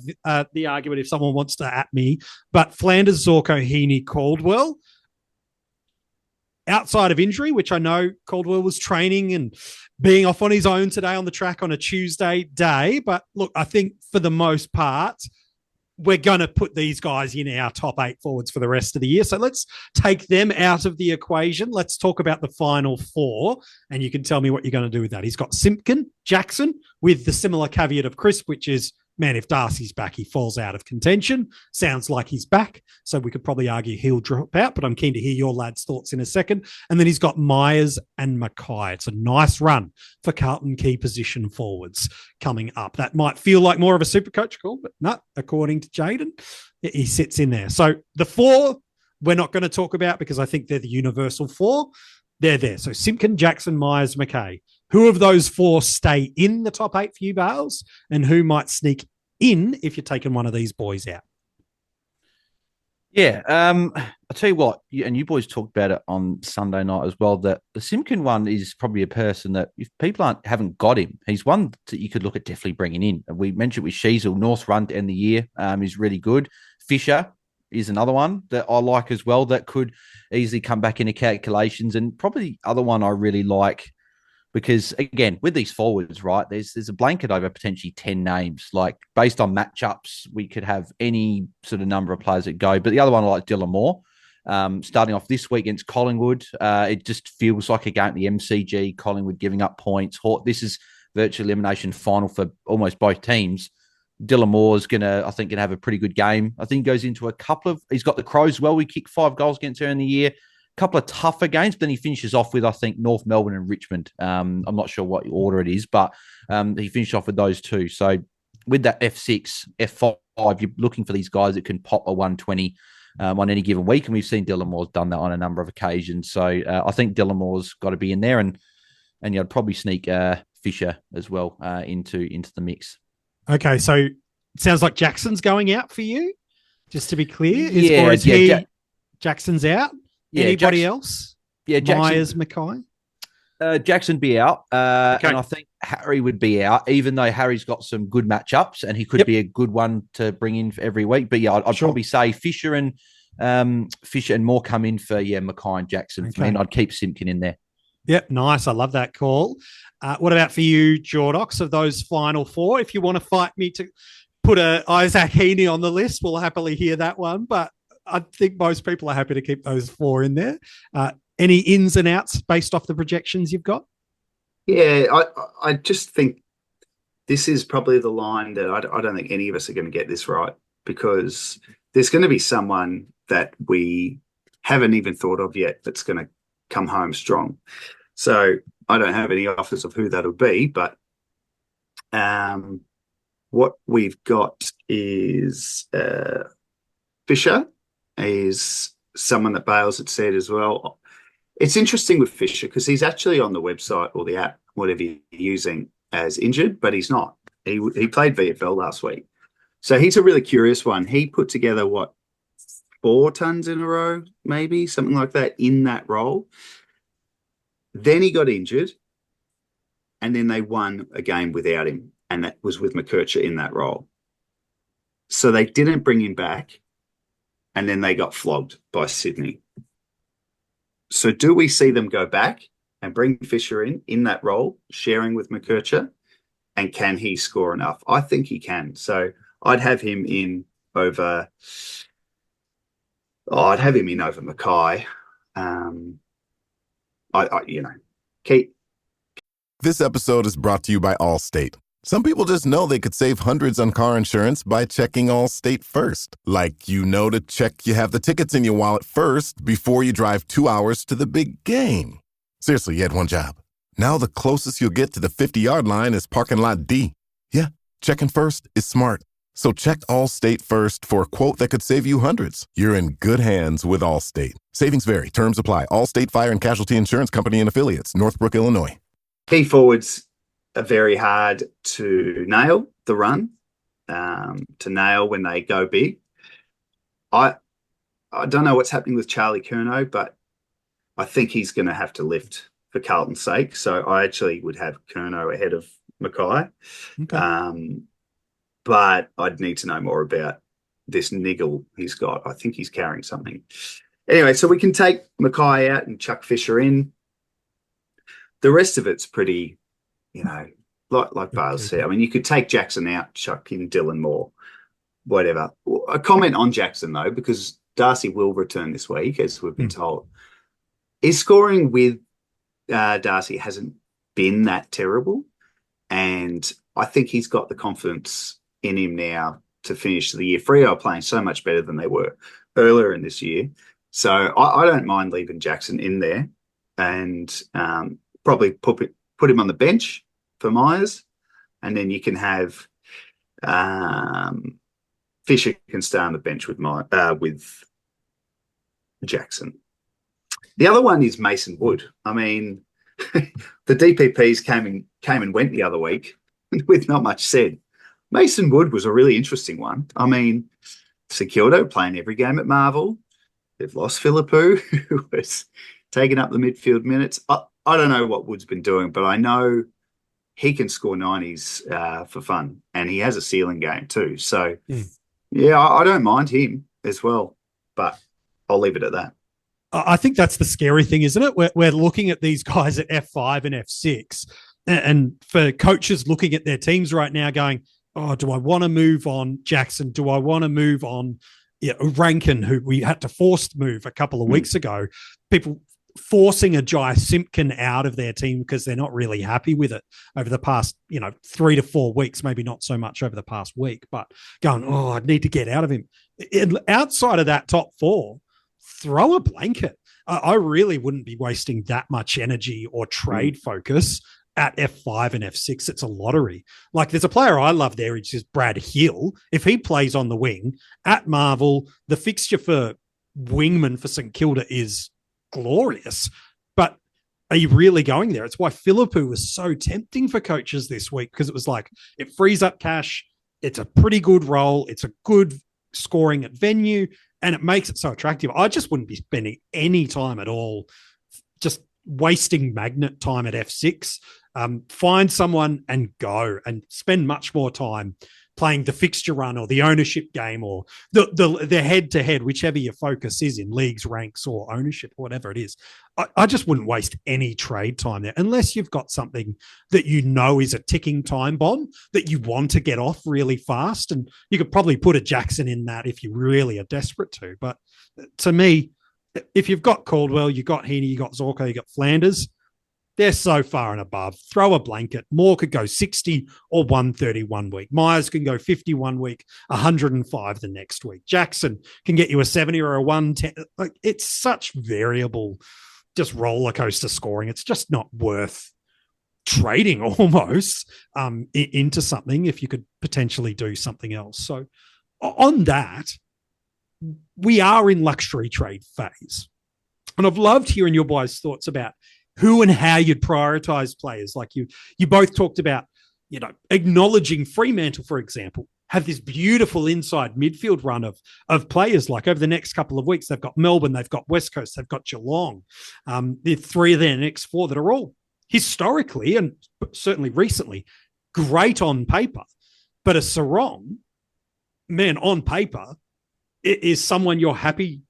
the argument if someone wants to at me. But Flanders, Zorko, Heaney, Caldwell... Outside of injury, which I know Caldwell was training and being off on his own today on the track on a Tuesday day. But look, I think for the most part, we're going to put these guys in our top 8 forwards for the rest of the year. So let's take them out of the equation. Let's talk about the final 4, and you can tell me what you're going to do with that. He's got Simpkin, Jackson, with the similar caveat of Crisp, which is, man, if Darcy's back, he falls out of contention. Sounds like he's back. So we could probably argue he'll drop out, but I'm keen to hear your lads' thoughts in a second. And then he's got Myers and Mackay. It's a nice run for Carlton key position forwards coming up. That might feel like more of a super coach call, but no, according to Jaiden, he sits in there. So the 4 we're not going to talk about because I think they're the universal 4. They're there. So Simpkin, Jackson, Myers, Mackay. Who of those 4 stay in the top 8 for you, Bails? And who might sneak in if you're taking one of these boys out?
Yeah, I'll tell you what, and you boys talked about it on Sunday night as well, that the Simpkin one is probably a person that if people haven't got him, he's one that you could look at definitely bringing in. We mentioned with Sheasel, North run to end the year is really good. Fisher is another one that I like as well that could easily come back into calculations, and probably the other one I really like because, again, with these forwards, right, there's a blanket over potentially 10 names. Like, based on matchups, we could have any sort of number of players that go. But the other one I like, Dylan Moore. Starting off this week against Collingwood, it just feels like a game at the MCG, Collingwood giving up points. This is virtual elimination final for almost both teams. Dylan Moore's I think, going to have a pretty good game. I think he goes into he's got the Crows well. We kicked 5 goals against her in the year. Couple of tougher games, but then he finishes off with, I think, North Melbourne and Richmond. I'm not sure what order it is, but he finished off with those 2. So with that F6, F5, you're looking for these guys that can pop a 120 on any given week, and we've seen Dylan Moore's done that on a number of occasions. So I think Dylan Moore's got to be in there, and you'd probably sneak Fisher as well into the mix.
Okay, so it sounds like Jackson's going out for you, just to be clear. Jackson's out? Yeah, anybody else?
Yeah,
Myers, Mackay?
Jackson be out.
Okay.
And I think Harry would be out, even though Harry's got some good matchups and he could be a good one to bring in for every week. But yeah, I'd probably say Fisher and Moore come in for Mackay and Jackson. Okay. I mean, I'd keep Simpkin in there.
Yep, nice. I love that call. What about for you, Jordox, of those final 4? If you want to fight me to put a Isaac Heaney on the list, we'll happily hear that one. But I think most people are happy to keep those 4 in there. Any ins and outs based off the projections you've got?
Yeah, I just think this is probably the line that I don't think any of us are going to get this right, because there's going to be someone that we haven't even thought of yet that's going to come home strong. So I don't have any offers of who that'll be, but what we've got is Fisher is someone that Bails had said as well. It's interesting with Fisher because he's actually on the website or the app, whatever you're using, as injured, but he's not. He played VFL last week. So he's a really curious one. He put together, 4 tons in a row, maybe, something like that, in that role. Then he got injured, and then they won a game without him, and that was with McKercher in that role. So they didn't bring him back, and then they got flogged by Sydney. So do we see them go back and bring Fisher in that role, sharing with McKercher? And can he score enough? I think he can. So I'd have him in over Mackay. Keep.
This episode is brought to you by Allstate. Some people just know they could save hundreds on car insurance by checking Allstate first. Like, to check you have the tickets in your wallet first before you drive 2 hours to the big game. Seriously, you had one job. Now the closest you'll get to the 50-yard line is parking lot D. Yeah, checking first is smart. So check Allstate first for a quote that could save you hundreds. You're in good hands with Allstate. Savings vary. Terms apply. Allstate Fire and Casualty Insurance Company and Affiliates. Northbrook, Illinois.
Key forwards are very hard to nail the run, to nail when they go big. I don't know what's happening with Charlie Curnow, but I think he's going to have to lift for Carlton's sake. So I actually would have Curnow ahead of Mackay. Okay. But I'd need to know more about this niggle he's got. I think he's carrying something. Anyway, so we can take Mackay out and chuck Fisher in. The rest of it's pretty, like Bails said. I mean, you could take Jackson out, chuck in Dylan Moore. whatever. A comment on Jackson, though, because Darcy will return this week, as we've been told. His scoring with Darcy hasn't been that terrible, and I think he's got the confidence in him now to finish the year. Freo are playing so much better than they were earlier in this year. So I don't mind leaving Jackson in there and probably put him on the bench for Myers, and then you can have Fisher can stay on the bench with Jackson. The other one is Mason Wood. I mean, the DPPs came and went the other week with not much said. Mason Wood was a really interesting one. I mean, St Kilda playing every game at Marvel. They've lost Philippou, who was taking up the midfield minutes. I don't know what Wood's been doing, but I know he can score 90s for fun, and he has a ceiling game too. So, yeah, I don't mind him as well, but I'll leave it at that.
I think that's the scary thing, isn't it? We're looking at these guys at F5 and F6, and for coaches looking at their teams right now going, oh, do I want to move on Jackson? Do I want to move on Rankin, who we had to force move a couple of weeks ago? People forcing a Jai Simpkin out of their team because they're not really happy with it over the past, 3 to 4 weeks, maybe not so much over the past week, but going, oh, I need to get out of him. Outside of that top four, throw a blanket. I really wouldn't be wasting that much energy or trade focus at F5 and F6. It's a lottery. Like, there's a player I love there, which is Brad Hill. If he plays on the wing at Marvel, the fixture for wingman for St Kilda is glorious. But are you really going there? It's why Philippou was so tempting for coaches this week, because it was like, it frees up cash. It's a pretty good role. It's a good scoring at venue, and it makes it so attractive. I just wouldn't be spending any time at all just wasting magnet time at F6. Find someone and go, and spend much more time playing the fixture run or the ownership game or the head-to-head, whichever your focus is in leagues, ranks, or ownership, or whatever it is. I just wouldn't waste any trade time there unless you've got something that you know is a ticking time bomb that you want to get off really fast. And you could probably put a Jackson in that if you really are desperate to. But to me, if you've got Caldwell, you've got Heaney, you've got Zorko, you've got Flanders, they're so far and above. Throw a blanket. Moore could go 60 or 130 one week. Myers can go 50 one week, 105 the next week. Jackson can get you a 70 or a 110. Like, it's such variable, just roller coaster scoring. It's just not worth trading almost into something if you could potentially do something else. So on that, we are in luxury trade phase. And I've loved hearing your boys' thoughts about who and how you'd prioritize players. Like you both talked about, acknowledging Fremantle, for example, have this beautiful inside midfield run of players. Like, over the next couple of weeks, they've got Melbourne, they've got West Coast, they've got Geelong. The three of their next four that are all historically and certainly recently great on paper. But a Sarong, man, on paper, is someone you're happy.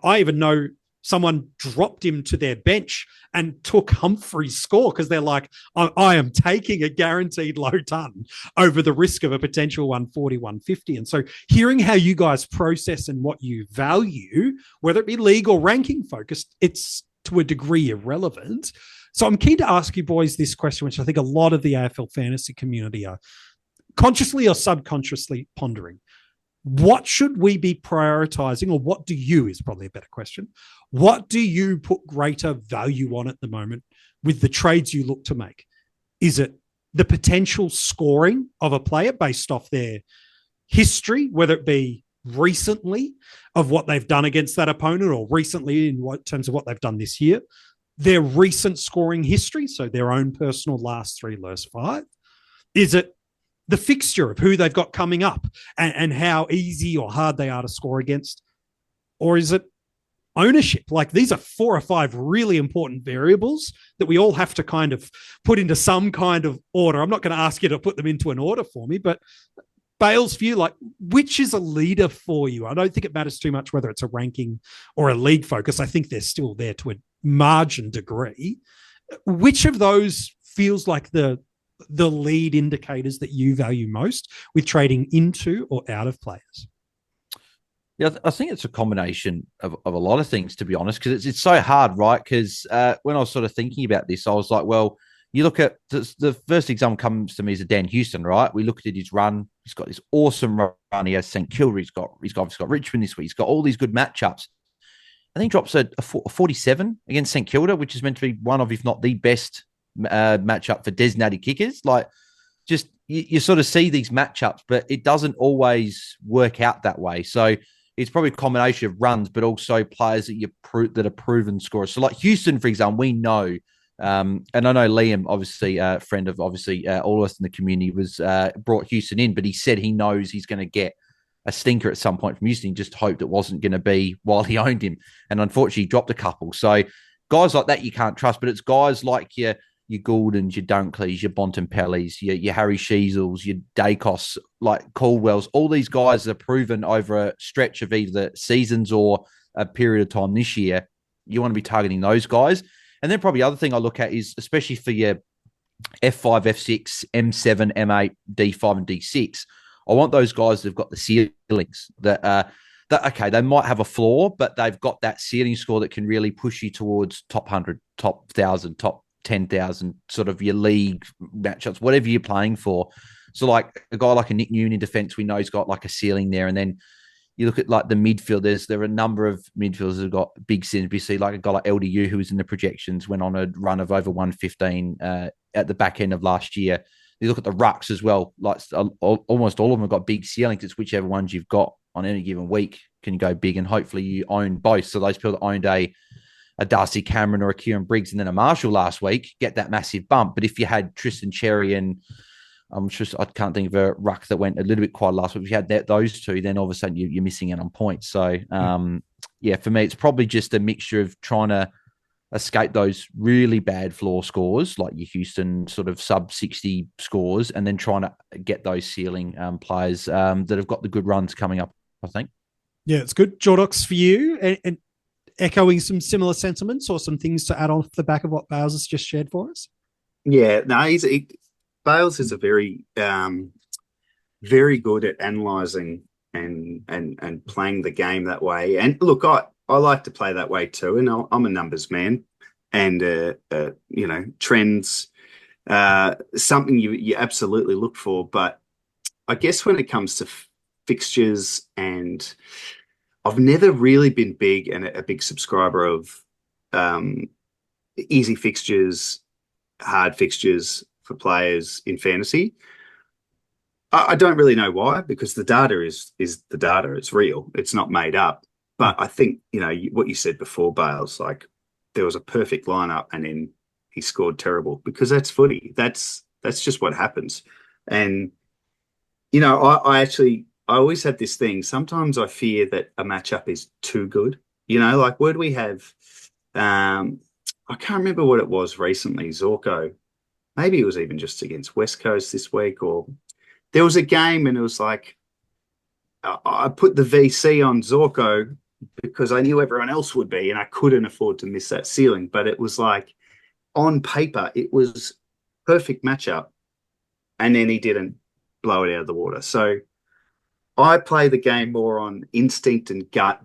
I even know someone dropped him to their bench and took Humphrey's score because they're like, I am taking a guaranteed low ton over the risk of a potential 140, 150. And so hearing how you guys process and what you value, whether it be league or ranking focused, it's to a degree irrelevant. So I'm keen to ask you boys this question, which I think a lot of the AFL fantasy community are consciously or subconsciously pondering. What should we be prioritizing, or what do you, is probably a better question. What do you put greater value on at the moment with the trades you look to make? Is it the potential scoring of a player based off their history, whether it be recently of what they've done against that opponent or recently in terms of what they've done this year, their recent scoring history, so their own personal last 3, last 5? Is it the fixture of who they've got coming up and how easy or hard they are to score against? Or is it ownership? Like, these are 4 or 5 really important variables that we all have to kind of put into some kind of order. I'm not going to ask you to put them into an order for me, but Bails, for you, like, which is a leader for you? I don't think it matters too much whether it's a ranking or a league focus. I think they're still there to a margin degree. Which of those feels like the the lead indicators that you value most with trading into or out of players?
Yeah, I think it's a combination of a lot of things, to be honest, because it's so hard, right? Because when I was sort of thinking about this, I was like, well, you look at the first example comes to me is a Dan Houston, right? We looked at his run. He's got this awesome run. He has St Kilda. He's got Richmond this week. He's got all these good matchups. I think he drops a 47 against St Kilda, which is meant to be one of, if not the best matchup for designated kickers. Like, just you sort of see these matchups, but it doesn't always work out that way. So it's probably a combination of runs, but also players that are proven scorers. So like Houston, for example, we know, and I know Liam, obviously a friend of obviously all of us in the community, was brought Houston in, but he said he knows he's going to get a stinker at some point from Houston. He just hoped it wasn't going to be while he owned him. And unfortunately, he dropped a couple. So guys like that you can't trust, but it's guys like your Gouldens, your Dunkleys, your Bontempellis, your Harry Sheasels, your Dacos, like Caldwells, all these guys are proven over a stretch of either seasons or a period of time this year. You want to be targeting those guys. And then probably the other thing I look at is, especially for your F5, F6, M7, M8, D5, and D6, I want those guys that've got the ceilings that okay, they might have a floor, but they've got that ceiling score that can really push you towards top 100, top 1,000, top 10,000, sort of your league matchups, whatever you're playing for. So like a guy like a Nick Newman in defense, we know he's got like a ceiling there. And then you look at like the midfielders, there are a number of midfielders who've got big ceilings. We see like a guy like LDU, who was in the projections, went on a run of over 115 at the back end of last year. You look at the rucks as well, like almost all of them have got big ceilings. It's whichever ones you've got on any given week can go big, and hopefully you own both. So those people that owned a Darcy Cameron or a Kieran Briggs and then a Marshall last week get that massive bump. But if you had Tristan Cherry and I can't think of a ruck that went a little bit quiet last week, if you had those two, then all of a sudden you're missing out on points. So yeah, for me, it's probably just a mixture of trying to escape those really bad floor scores, like your Houston sort of sub 60 scores, and then trying to get those ceiling players that have got the good runs coming up, I think.
Yeah, it's good. Jordox, for you, and echoing some similar sentiments or some things to add on the back of what Bails has just shared for us?
Yeah, no, Bails is a very, very good at analysing and playing the game that way. And look, I like to play that way too, and I'm a numbers man, and trends, something you absolutely look for. But I guess when it comes to fixtures, and I've never really been big and a big subscriber of easy fixtures, hard fixtures for players in fantasy. I don't really know why, because the data is the data. It's real. It's not made up. But I think, what you said before, Bales, like there was a perfect lineup and then he scored terrible, because that's footy. That's just what happens. And, I always have this thing. Sometimes I fear that a matchup is too good. Like where do we have, I can't remember what it was recently, Zorko. Maybe it was even just against West Coast this week, or there was a game and it was like, I put the VC on Zorko because I knew everyone else would be, and I couldn't afford to miss that ceiling. But it was like, on paper, it was perfect matchup, and then he didn't blow it out of the water. So I play the game more on instinct and gut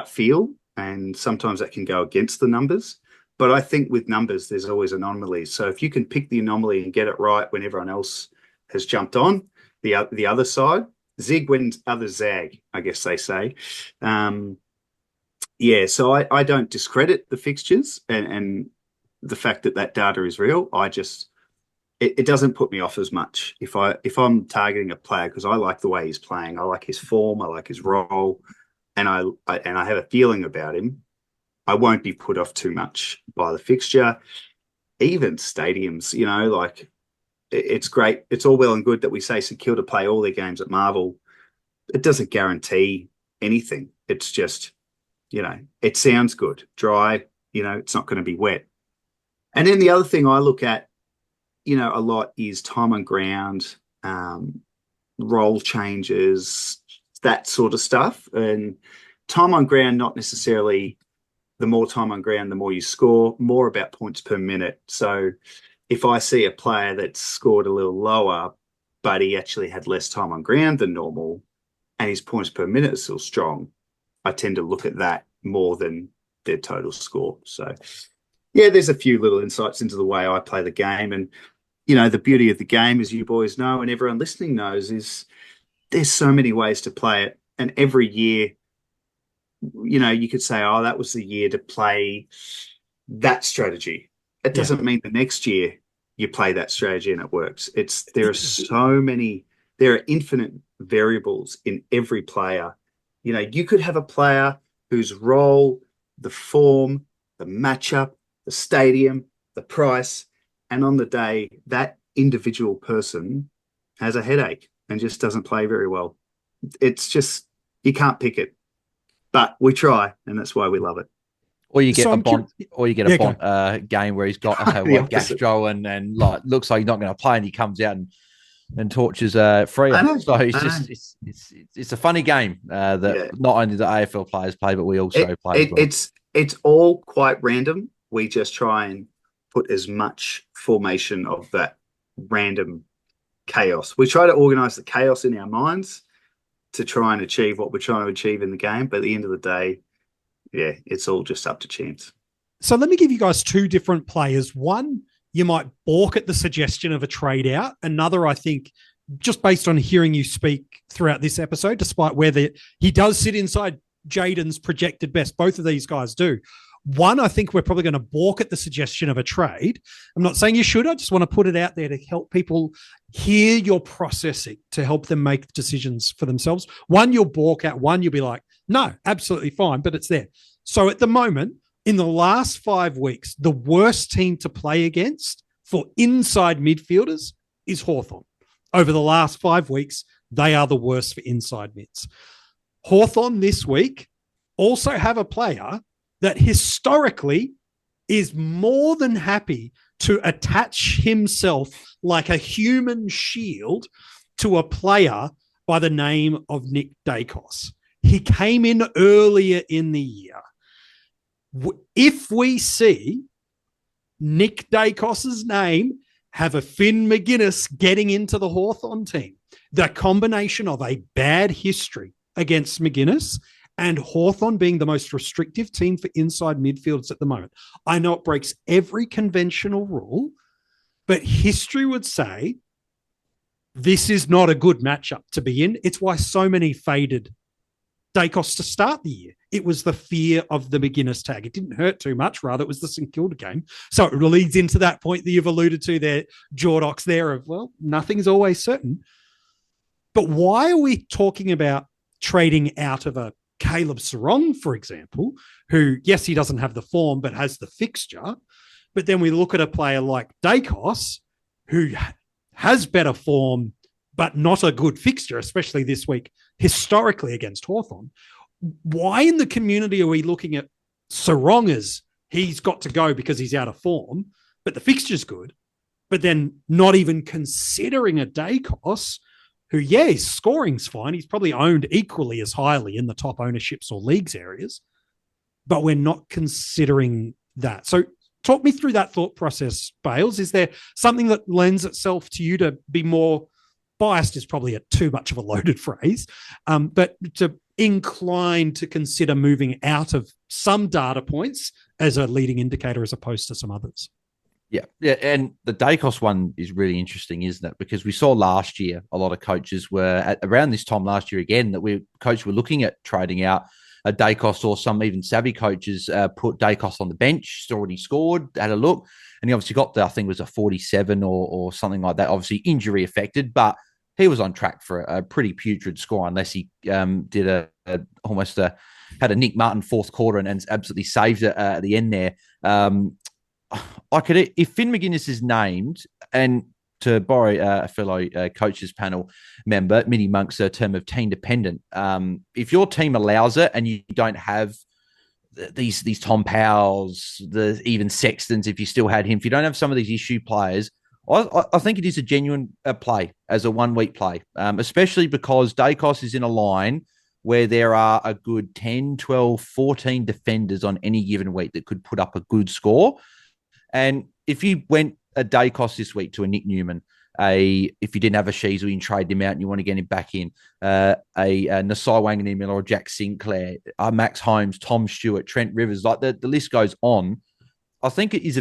feel, and sometimes that can go against the numbers. But I think with numbers, there's always anomalies. So if you can pick the anomaly and get it right when everyone else has jumped on the other side, zig when others zag, I guess they say. So I don't discredit the fixtures and the fact that data is real. It doesn't put me off as much if I'm targeting a player, because I like the way he's playing. I like his form. I like his role, and I have a feeling about him. I won't be put off too much by the fixture. Even stadiums, like it's great. It's all well and good that we say St Kilda play all their games at Marvel. It doesn't guarantee anything. It's just, it sounds good. Dry, it's not going to be wet. And then the other thing I look at, a lot is time on ground, role changes, that sort of stuff. And time on ground, not necessarily the more time on ground, the more you score, more about points per minute. So if I see a player that's scored a little lower, but he actually had less time on ground than normal, and his points per minute is still strong, I tend to look at that more than their total score. So, yeah, there's a few little insights into the way I play the game. And, the beauty of the game, as you boys know, and everyone listening knows, is there's so many ways to play it. And every year, you could say, oh, that was the year to play that strategy. It doesn't mean the next year you play that strategy and it works. There are infinite variables in every player. You could have a player whose role, the form, the matchup, the stadium, the price, and on the day, that individual person has a headache and just doesn't play very well. It's just, you can't pick it. But we try, and that's why we love it.
Or you get a Bont game where he's got gastro and like looks like he's not going to play, and he comes out and tortures Freo. So it's a funny game that not only the AFL players play, but we also play as well.
It's all quite random. We just try and put as much formation of that random chaos. We try to organize the chaos in our minds to try and achieve what we're trying to achieve in the game. But at the end of the day, it's all just up to chance.
So let me give you guys two different players. One, you might balk at the suggestion of a trade out. Another, I think, just based on hearing you speak throughout this episode, despite whether he does sit inside Jaiden's projected best, both of these guys do. One, I think we're probably going to balk at the suggestion of a trade. I'm not saying you should. I just want to put it out there to help people hear your processing, to help them make decisions for themselves. One, you'll balk at. One, you'll be like, no, absolutely fine, but it's there. So at the moment, in the last 5 weeks, the worst team to play against for inside midfielders is Hawthorn. Over the last 5 weeks, they are the worst for inside mids. Hawthorn this week also have a player that historically is more than happy to attach himself like a human shield to a player by the name of Nick Dacos. He came in earlier in the year. If we see Nick Dacos's name have a Finn McGuinness getting into the Hawthorn team, the combination of a bad history against McGuinness and Hawthorn being the most restrictive team for inside midfielders at the moment. I know it breaks every conventional rule, but history would say this is not a good matchup to be in. It's why so many faded Dacos to start the year. It was the fear of the McGuinness tag. It didn't hurt too much. Rather, it was the St Kilda game. So it leads into that point that you've alluded to there, Jordox, there of, well, nothing's always certain. But why are we talking about trading out of a Caleb Sarong, for example, who, yes, he doesn't have the form, but has the fixture. But then we look at a player like Dacos, who has better form, but not a good fixture, especially this week, historically against Hawthorn. Why in the community are we looking at Sarong as he's got to go because he's out of form, but the fixture's good, but then not even considering a Dacos who, his scoring's fine. He's probably owned equally as highly in the top ownerships or leagues areas, but we're not considering that. So talk me through that thought process, Bails. Is there something that lends itself to you to be more biased is probably too much of a loaded phrase, but to incline to consider moving out of some data points as a leading indicator as opposed to some others?
Yeah. And the Dacos one is really interesting, isn't it? Because we saw last year, a lot of coaches were around this time last year again, that coaches were looking at trading out a Dacos, or some even savvy coaches put Dacos on the bench. He's already scored, had a look, and he obviously got I think it was a 47 or something like that, obviously injury affected, but he was on track for a pretty putrid score unless he did had a Nick Martin fourth quarter and absolutely saved it at the end there. If Finn McGuinness is named, and to borrow a fellow coaches panel member, Minnie Monk's term of team dependent, if your team allows it and you don't have these Tom Powells, even Sextons, if you still had him, if you don't have some of these issue players, I think it is a genuine play as a 1 week play, especially because Dacos is in a line where there are a good 10, 12, 14 defenders on any given week that could put up a good score. And if you went a day cost this week to a Nick Newman, if you didn't have a Sheasel, you can trade him out and you want to get him back in, a Nasai Wanganeen or Jack Sinclair, Max Holmes, Tom Stewart, Trent Rivers, like the list goes on. I think it is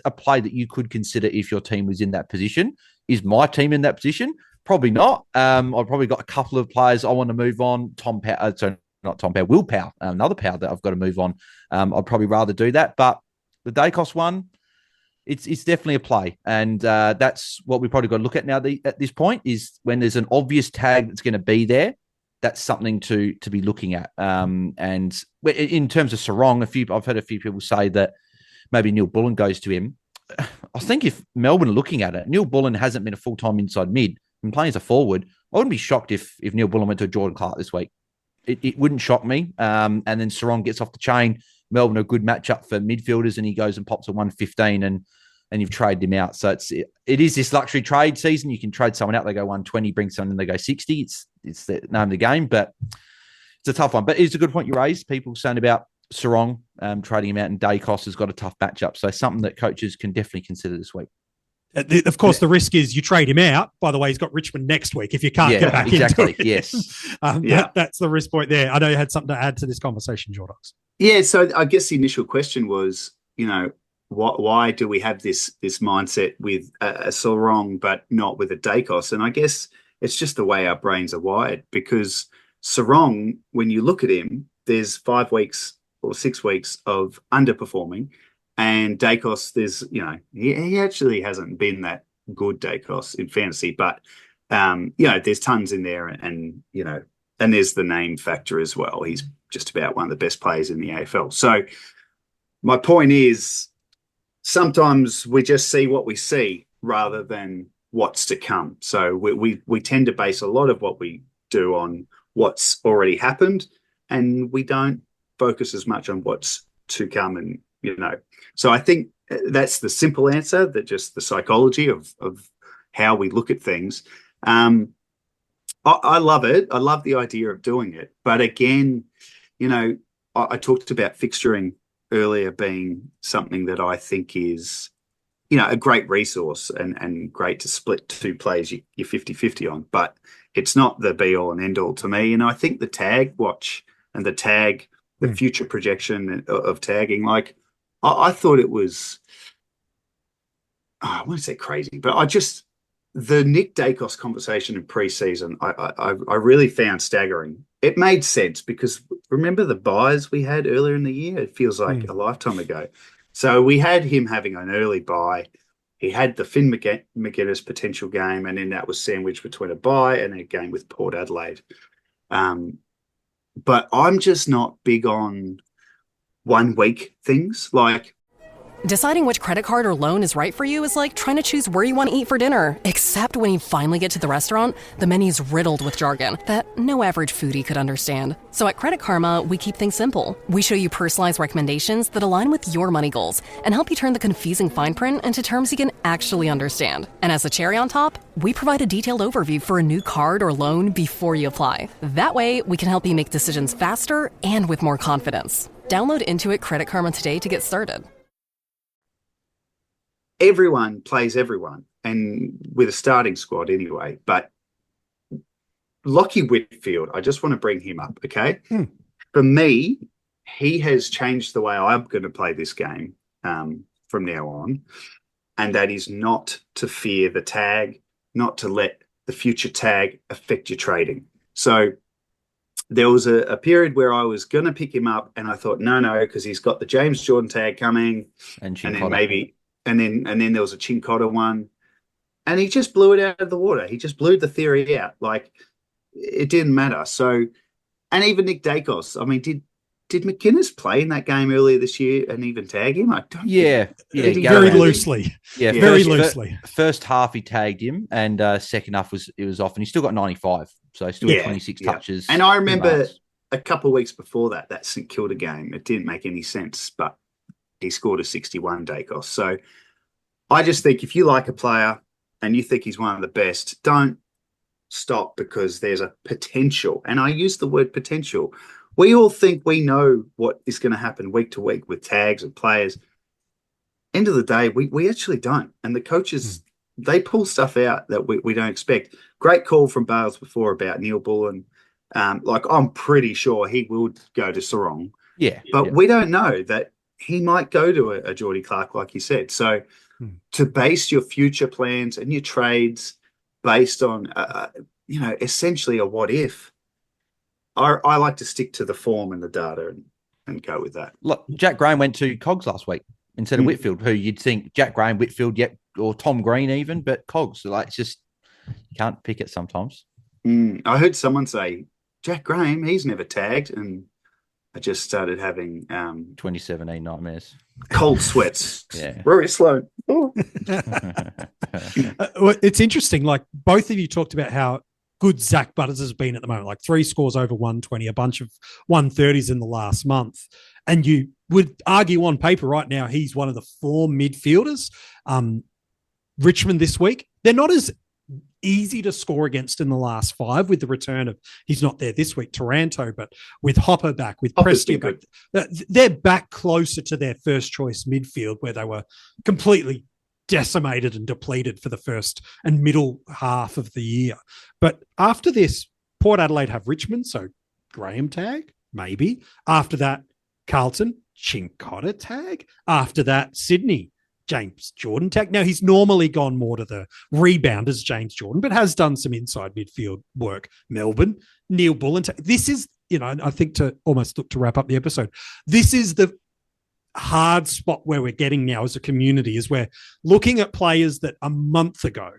a play that you could consider if your team was in that position. Is my team in that position? Probably not. I've probably got a couple of players I want to move on. Will Powell, another Powell that I've got to move on. I'd probably rather do that. But the day cost one, it's definitely a play. And that's what we probably got to look at now at this point, is when there's an obvious tag that's going to be there, that's something to be looking at. And in terms of Sarong, I've heard a few people say that maybe Neil Bullen goes to him. I think if Melbourne are looking at it, Neil Bullen hasn't been a full-time inside mid and playing as a forward. I wouldn't be shocked if Neil Bullen went to Jordan Clark this week. It wouldn't shock me. And then Sarong gets off the chain. Melbourne are a good matchup for midfielders, and he goes and pops a 115 and you've traded him out. So it is this luxury trade season. You can trade someone out, they go 120, bring someone in, they go 60. It's the name of the game, but it's a tough one. But it's a good point you raised. People saying about Sarong, trading him out, and Dacos has got a tough matchup. So something that coaches can definitely consider this week.
Of course, the risk is you trade him out. By the way, he's got Richmond next week if you can't get back into it.
Yes.
That's the risk point there. I know you had something to add to this conversation, Jordox.
Yeah, so I guess the initial question was, why do we have this mindset with a Sarong but not with a Dacos? And I guess it's just the way our brains are wired, because Sarong, when you look at him, there's 5 weeks or 6 weeks of underperforming. And Dacos, there's, he actually hasn't been that good, Dacos, in fantasy, but, there's tons in there, and there's the name factor as well. He's just about one of the best players in the AFL. So my point is, sometimes we just see what we see rather than what's to come. So we tend to base a lot of what we do on what's already happened, and we don't focus as much on what's to come. And, so I think that's the simple answer, that just the psychology of how we look at things. I love it. I love the idea of doing it. But again, I talked about fixturing earlier being something that I think is, a great resource and great to split two players you're 50-50 on. But it's not the be-all and end-all to me. I think the tag watch and the future projection of tagging, like, I thought it was, I won't say crazy, but the Nick Dacos conversation in pre-season, I really found staggering. It made sense because remember the buys we had earlier in the year? It feels like a lifetime ago. So we had him having an early buy. He had the Finn McGuinness potential game, and then that was sandwiched between a buy and a game with Port Adelaide. But I'm just not big on 1 week things. Like,
deciding which credit card or loan is right for you is like trying to choose where you want to eat for dinner. Except when you finally get to the restaurant, the menu's riddled with jargon that no average foodie could understand. So at Credit Karma, we keep things simple. We show you personalized recommendations that align with your money goals and help you turn the confusing fine print into terms you can actually understand. And as a cherry on top, we provide a detailed overview for a new card or loan before you apply. That way, we can help you make decisions faster and with more confidence. Download Intuit Credit Karma today to get started.
Everyone plays everyone, and with a starting squad anyway. But Lockie Whitfield, I just want to bring him up, okay? For me, he has changed the way I'm going to play this game from now on, and that is not to fear the tag, not to let the future tag affect your trading. So there was a period where I was going to pick him up, and I thought, no, because he's got the James Jordan tag coming, and then maybe, and then there was a Chincotta one, and he just blew it out of the water. He just blew the theory out. Like, it didn't matter. So, and even Nick Dacos, I mean, did McInnes play in that game earlier this year and even tag him? I don't.
Very loosely.
Yeah,
very loosely.
First half he tagged him, and second half it was off, and he still got 95, so he still had 26 touches.
And I remember a couple of weeks before that St Kilda game, it didn't make any sense, but he scored a 61, Dacos. So I just think if you like a player and you think he's one of the best, don't stop because there's a potential. And I use the word potential. We all think we know what is going to happen week to week with tags and players. end of the day, we actually don't. And the coaches, they pull stuff out that we don't expect. Great call from Bails before about Neil Bullen. I'm pretty sure he will go to Sarong.
Yeah.
But we don't know that he might go to a Geordie Clark, like you said. So to base your future plans and your trades based on, essentially a what if, I like to stick to the form and the data and go with that.
Look, Jack Graham went to Cogs last week instead of Whitfield, who you'd think Jack Graham, Whitfield, or Tom Green even, but Cogs. It's just, you can't pick it sometimes.
I heard someone say, Jack Graham, he's never tagged. And I just started having
2017 nightmares.
Cold sweats.
Yeah.
Very slow. Oh.
It's interesting. Like, both of you talked about how good Zach Butters has been at the moment, like 3 scores over 120, a bunch of 130s in the last month. And you would argue on paper right now, he's one of the 4 midfielders. Richmond this week, they're not as easy to score against in the last 5 with the return of, he's not there this week, Taranto, but with Hopper back, with Prestia back, they're back closer to their first choice midfield where they were completely decimated and depleted for the first and middle half of the year. But after this, Port Adelaide have Richmond, so Graham tag, maybe. After that, Carlton, Chincotta tag. After that, Sydney, James Jordan tag. Now, he's normally gone more to the rebounders, James Jordan, but has done some inside midfield work. Melbourne, Neil Bullen tag. This is, I think to almost look to wrap up the episode, this is the hard spot where we're getting now as a community, is we're looking at players that a month ago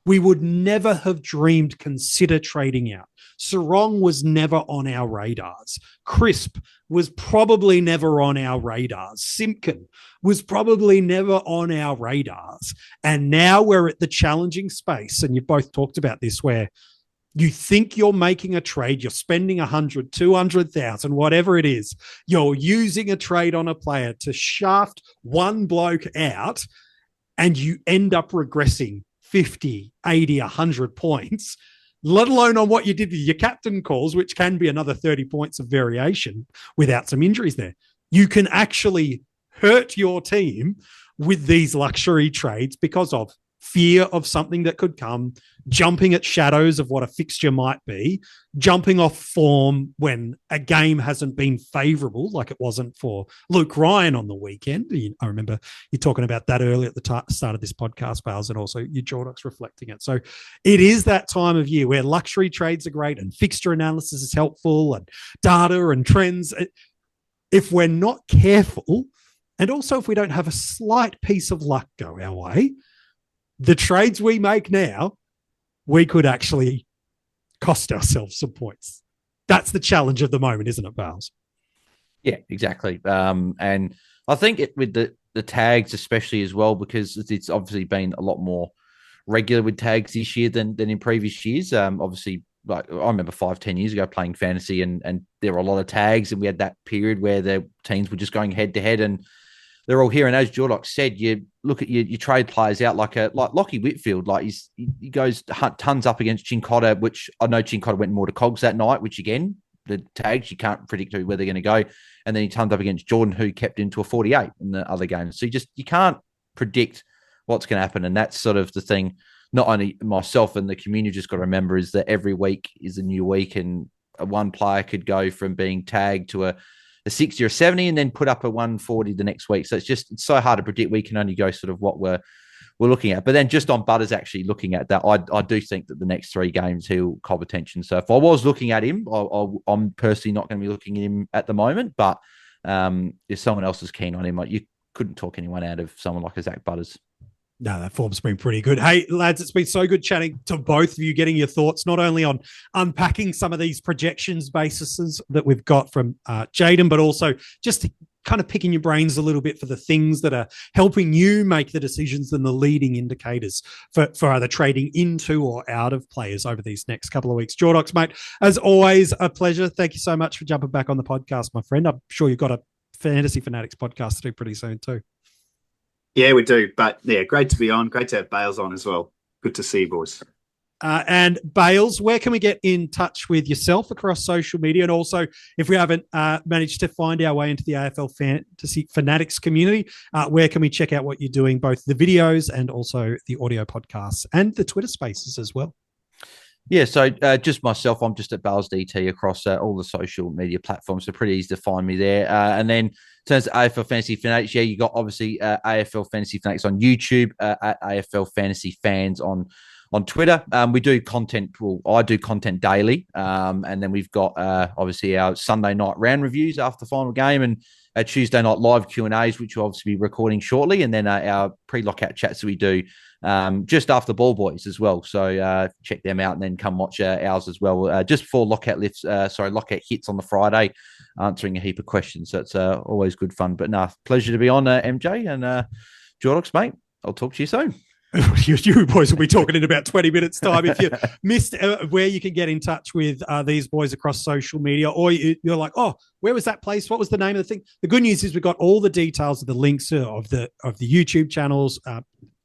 we would never have dreamed consider trading out. Sarong was never on our radars. Crisp was probably never on our radars. Simpkin was probably never on our radars. And now we're at the challenging space, and you both talked about this, where you think you're making a trade, you're spending 100, 200,000, whatever it is. You're using a trade on a player to shaft one bloke out, and you end up regressing 50, 80, 100 points, let alone on what you did with your captain calls, which can be another 30 points of variation without some injuries there. You can actually hurt your team with these luxury trades because of fear of something that could come, jumping at shadows of what a fixture might be, jumping off form when a game hasn't been favourable, like it wasn't for Luke Ryan on the weekend. I remember you talking about that earlier at the start of this podcast, Bales, and also you, Jordox, reflecting it. So it is that time of year where luxury trades are great and fixture analysis is helpful and data and trends. If we're not careful, and also if we don't have a slight piece of luck go our way, the trades we make now, we could actually cost ourselves some points. That's the challenge of the moment, isn't it, Bales?
Yeah, exactly. And I think with the tags especially as well, because it's obviously been a lot more regular with tags this year than in previous years. Obviously, like I remember 5-10 years ago playing fantasy and there were a lot of tags, and we had that period where the teams were just going head to head and they're all here. And as Jordox said, you look at your trade players out like Lockie Whitfield, like he goes tons up against Chincotta, which I know Chincotta went more to Cogs that night, which again, the tags, you can't predict where they're going to go. And then he tons up against Jordan, who kept into a 48 in the other game. So you can't predict what's going to happen. And that's sort of the thing, not only myself and the community just got to remember, is that every week is a new week, and one player could go from being tagged to a 60 or 70 and then put up a 140 the next week. So it's so hard to predict. We can only go sort of what we're looking at. But then just on Butters actually looking at that, I do think that the next 3 games he'll cob attention. So if I was looking at him, I'm personally not going to be looking at him at the moment. But if someone else is keen on him, like, you couldn't talk anyone out of someone like a Zach Butters.
No, that form's been pretty good. Hey, lads, it's been so good chatting to both of you, getting your thoughts, not only on unpacking some of these projections bases that we've got from Jaiden, but also just kind of picking your brains a little bit for the things that are helping you make the decisions and the leading indicators for either trading into or out of players over these next couple of weeks. Jordox, mate, as always, a pleasure. Thank you so much for jumping back on the podcast, my friend. I'm sure you've got a Fantasy Fanatics podcast to do pretty soon too.
Yeah, we do. But yeah, great to be on. Great to have Bails on as well. Good to see you, boys.
And Bails, where can we get in touch with yourself across social media? And also, if we haven't managed to find our way into the AFL Fantasy Fanatics community, where can we check out what you're doing, both the videos and also the audio podcasts and the Twitter spaces as well?
Yeah, so just myself, I'm just at Bails DT across all the social media platforms, so pretty easy to find me there. And then in terms of AFL Fantasy Fanatics, you got obviously AFL Fantasy Fanatics on YouTube, at AFL Fantasy Fans on Twitter. We do content. Well, I do content daily. And then we've got obviously our Sunday night round reviews after the final game and our Tuesday night live Q&As, which we'll obviously be recording shortly. And then our pre-lockout chats that we do just after Ball Boys as well. So check them out and then come watch ours as well. Just before lockout hits on the Friday, answering a heap of questions. So it's always good fun. But pleasure to be on, MJ and Jordox, mate. I'll talk to you soon.
You boys will be talking in about 20 minutes time. If you missed where you can get in touch with these boys across social media, or you're like, oh, where was that place? What was the name of the thing? The good news is we've got all the details of the links of the YouTube channels,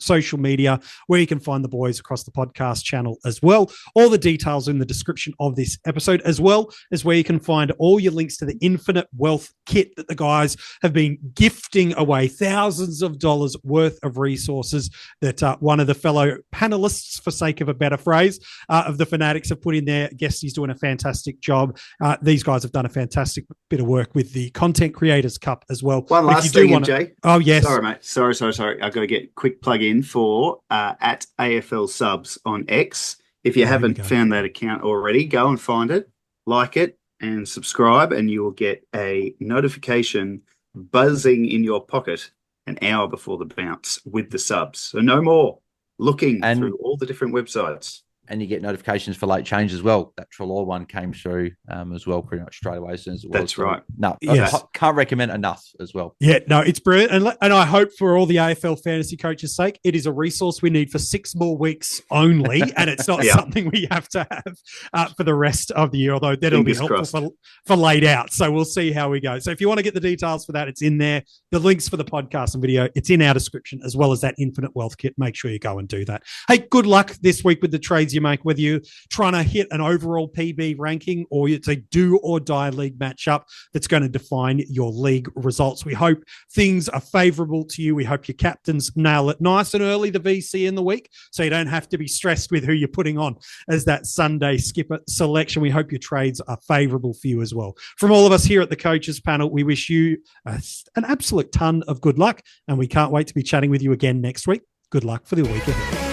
social media, where you can find the boys across the podcast channel as well. All the details in the description of this episode, as well as where you can find all your links to the Infinite Wealth kit that the guys have been gifting away, thousands of dollars worth of resources that one of the fellow panelists, for sake of a better phrase, of the Fanatics have put in there. I guess he's doing a fantastic job. These guys have done a fantastic bit of work with the Content Creators Cup as well.
One last thing, MJ.
Oh, yes.
Sorry, mate. Sorry. I've got to get a quick plug in for at AFL Subs on X. If you haven't found that account already, go and find it, like it, and subscribe, and you will get a notification buzzing in your pocket an hour before the bounce with the subs. So no more looking through all the different websites.
And you get notifications for late change as well. That Trelaw one came through as well pretty much straight away as soon as it was.
That's right.
No, yes. I can't recommend enough as well.
Yeah, no, it's brilliant. And I hope for all the AFL fantasy coaches' sake, it is a resource we need for 6 more weeks only. And it's not something we have to have for the rest of the year, although that'll be helpful for laid out. So we'll see how we go. So if you want to get the details for that, it's in there. The links for the podcast and video, it's in our description, as well as that Infinite Wealth kit. Make sure you go and do that. Hey, good luck this week with the trades you make, whether you're trying to hit an overall PB ranking or it's a do or die league matchup that's going to define your league results. We hope things are favorable to you. We hope your captains nail it nice and early, the VC in the week, so you don't have to be stressed with who you're putting on as that Sunday skipper selection. We hope your trades are favorable for you as well. From all of us here at the Coaches Panel, we wish you an absolute ton of good luck, and we can't wait to be chatting with you again next week. Good luck for the week ahead.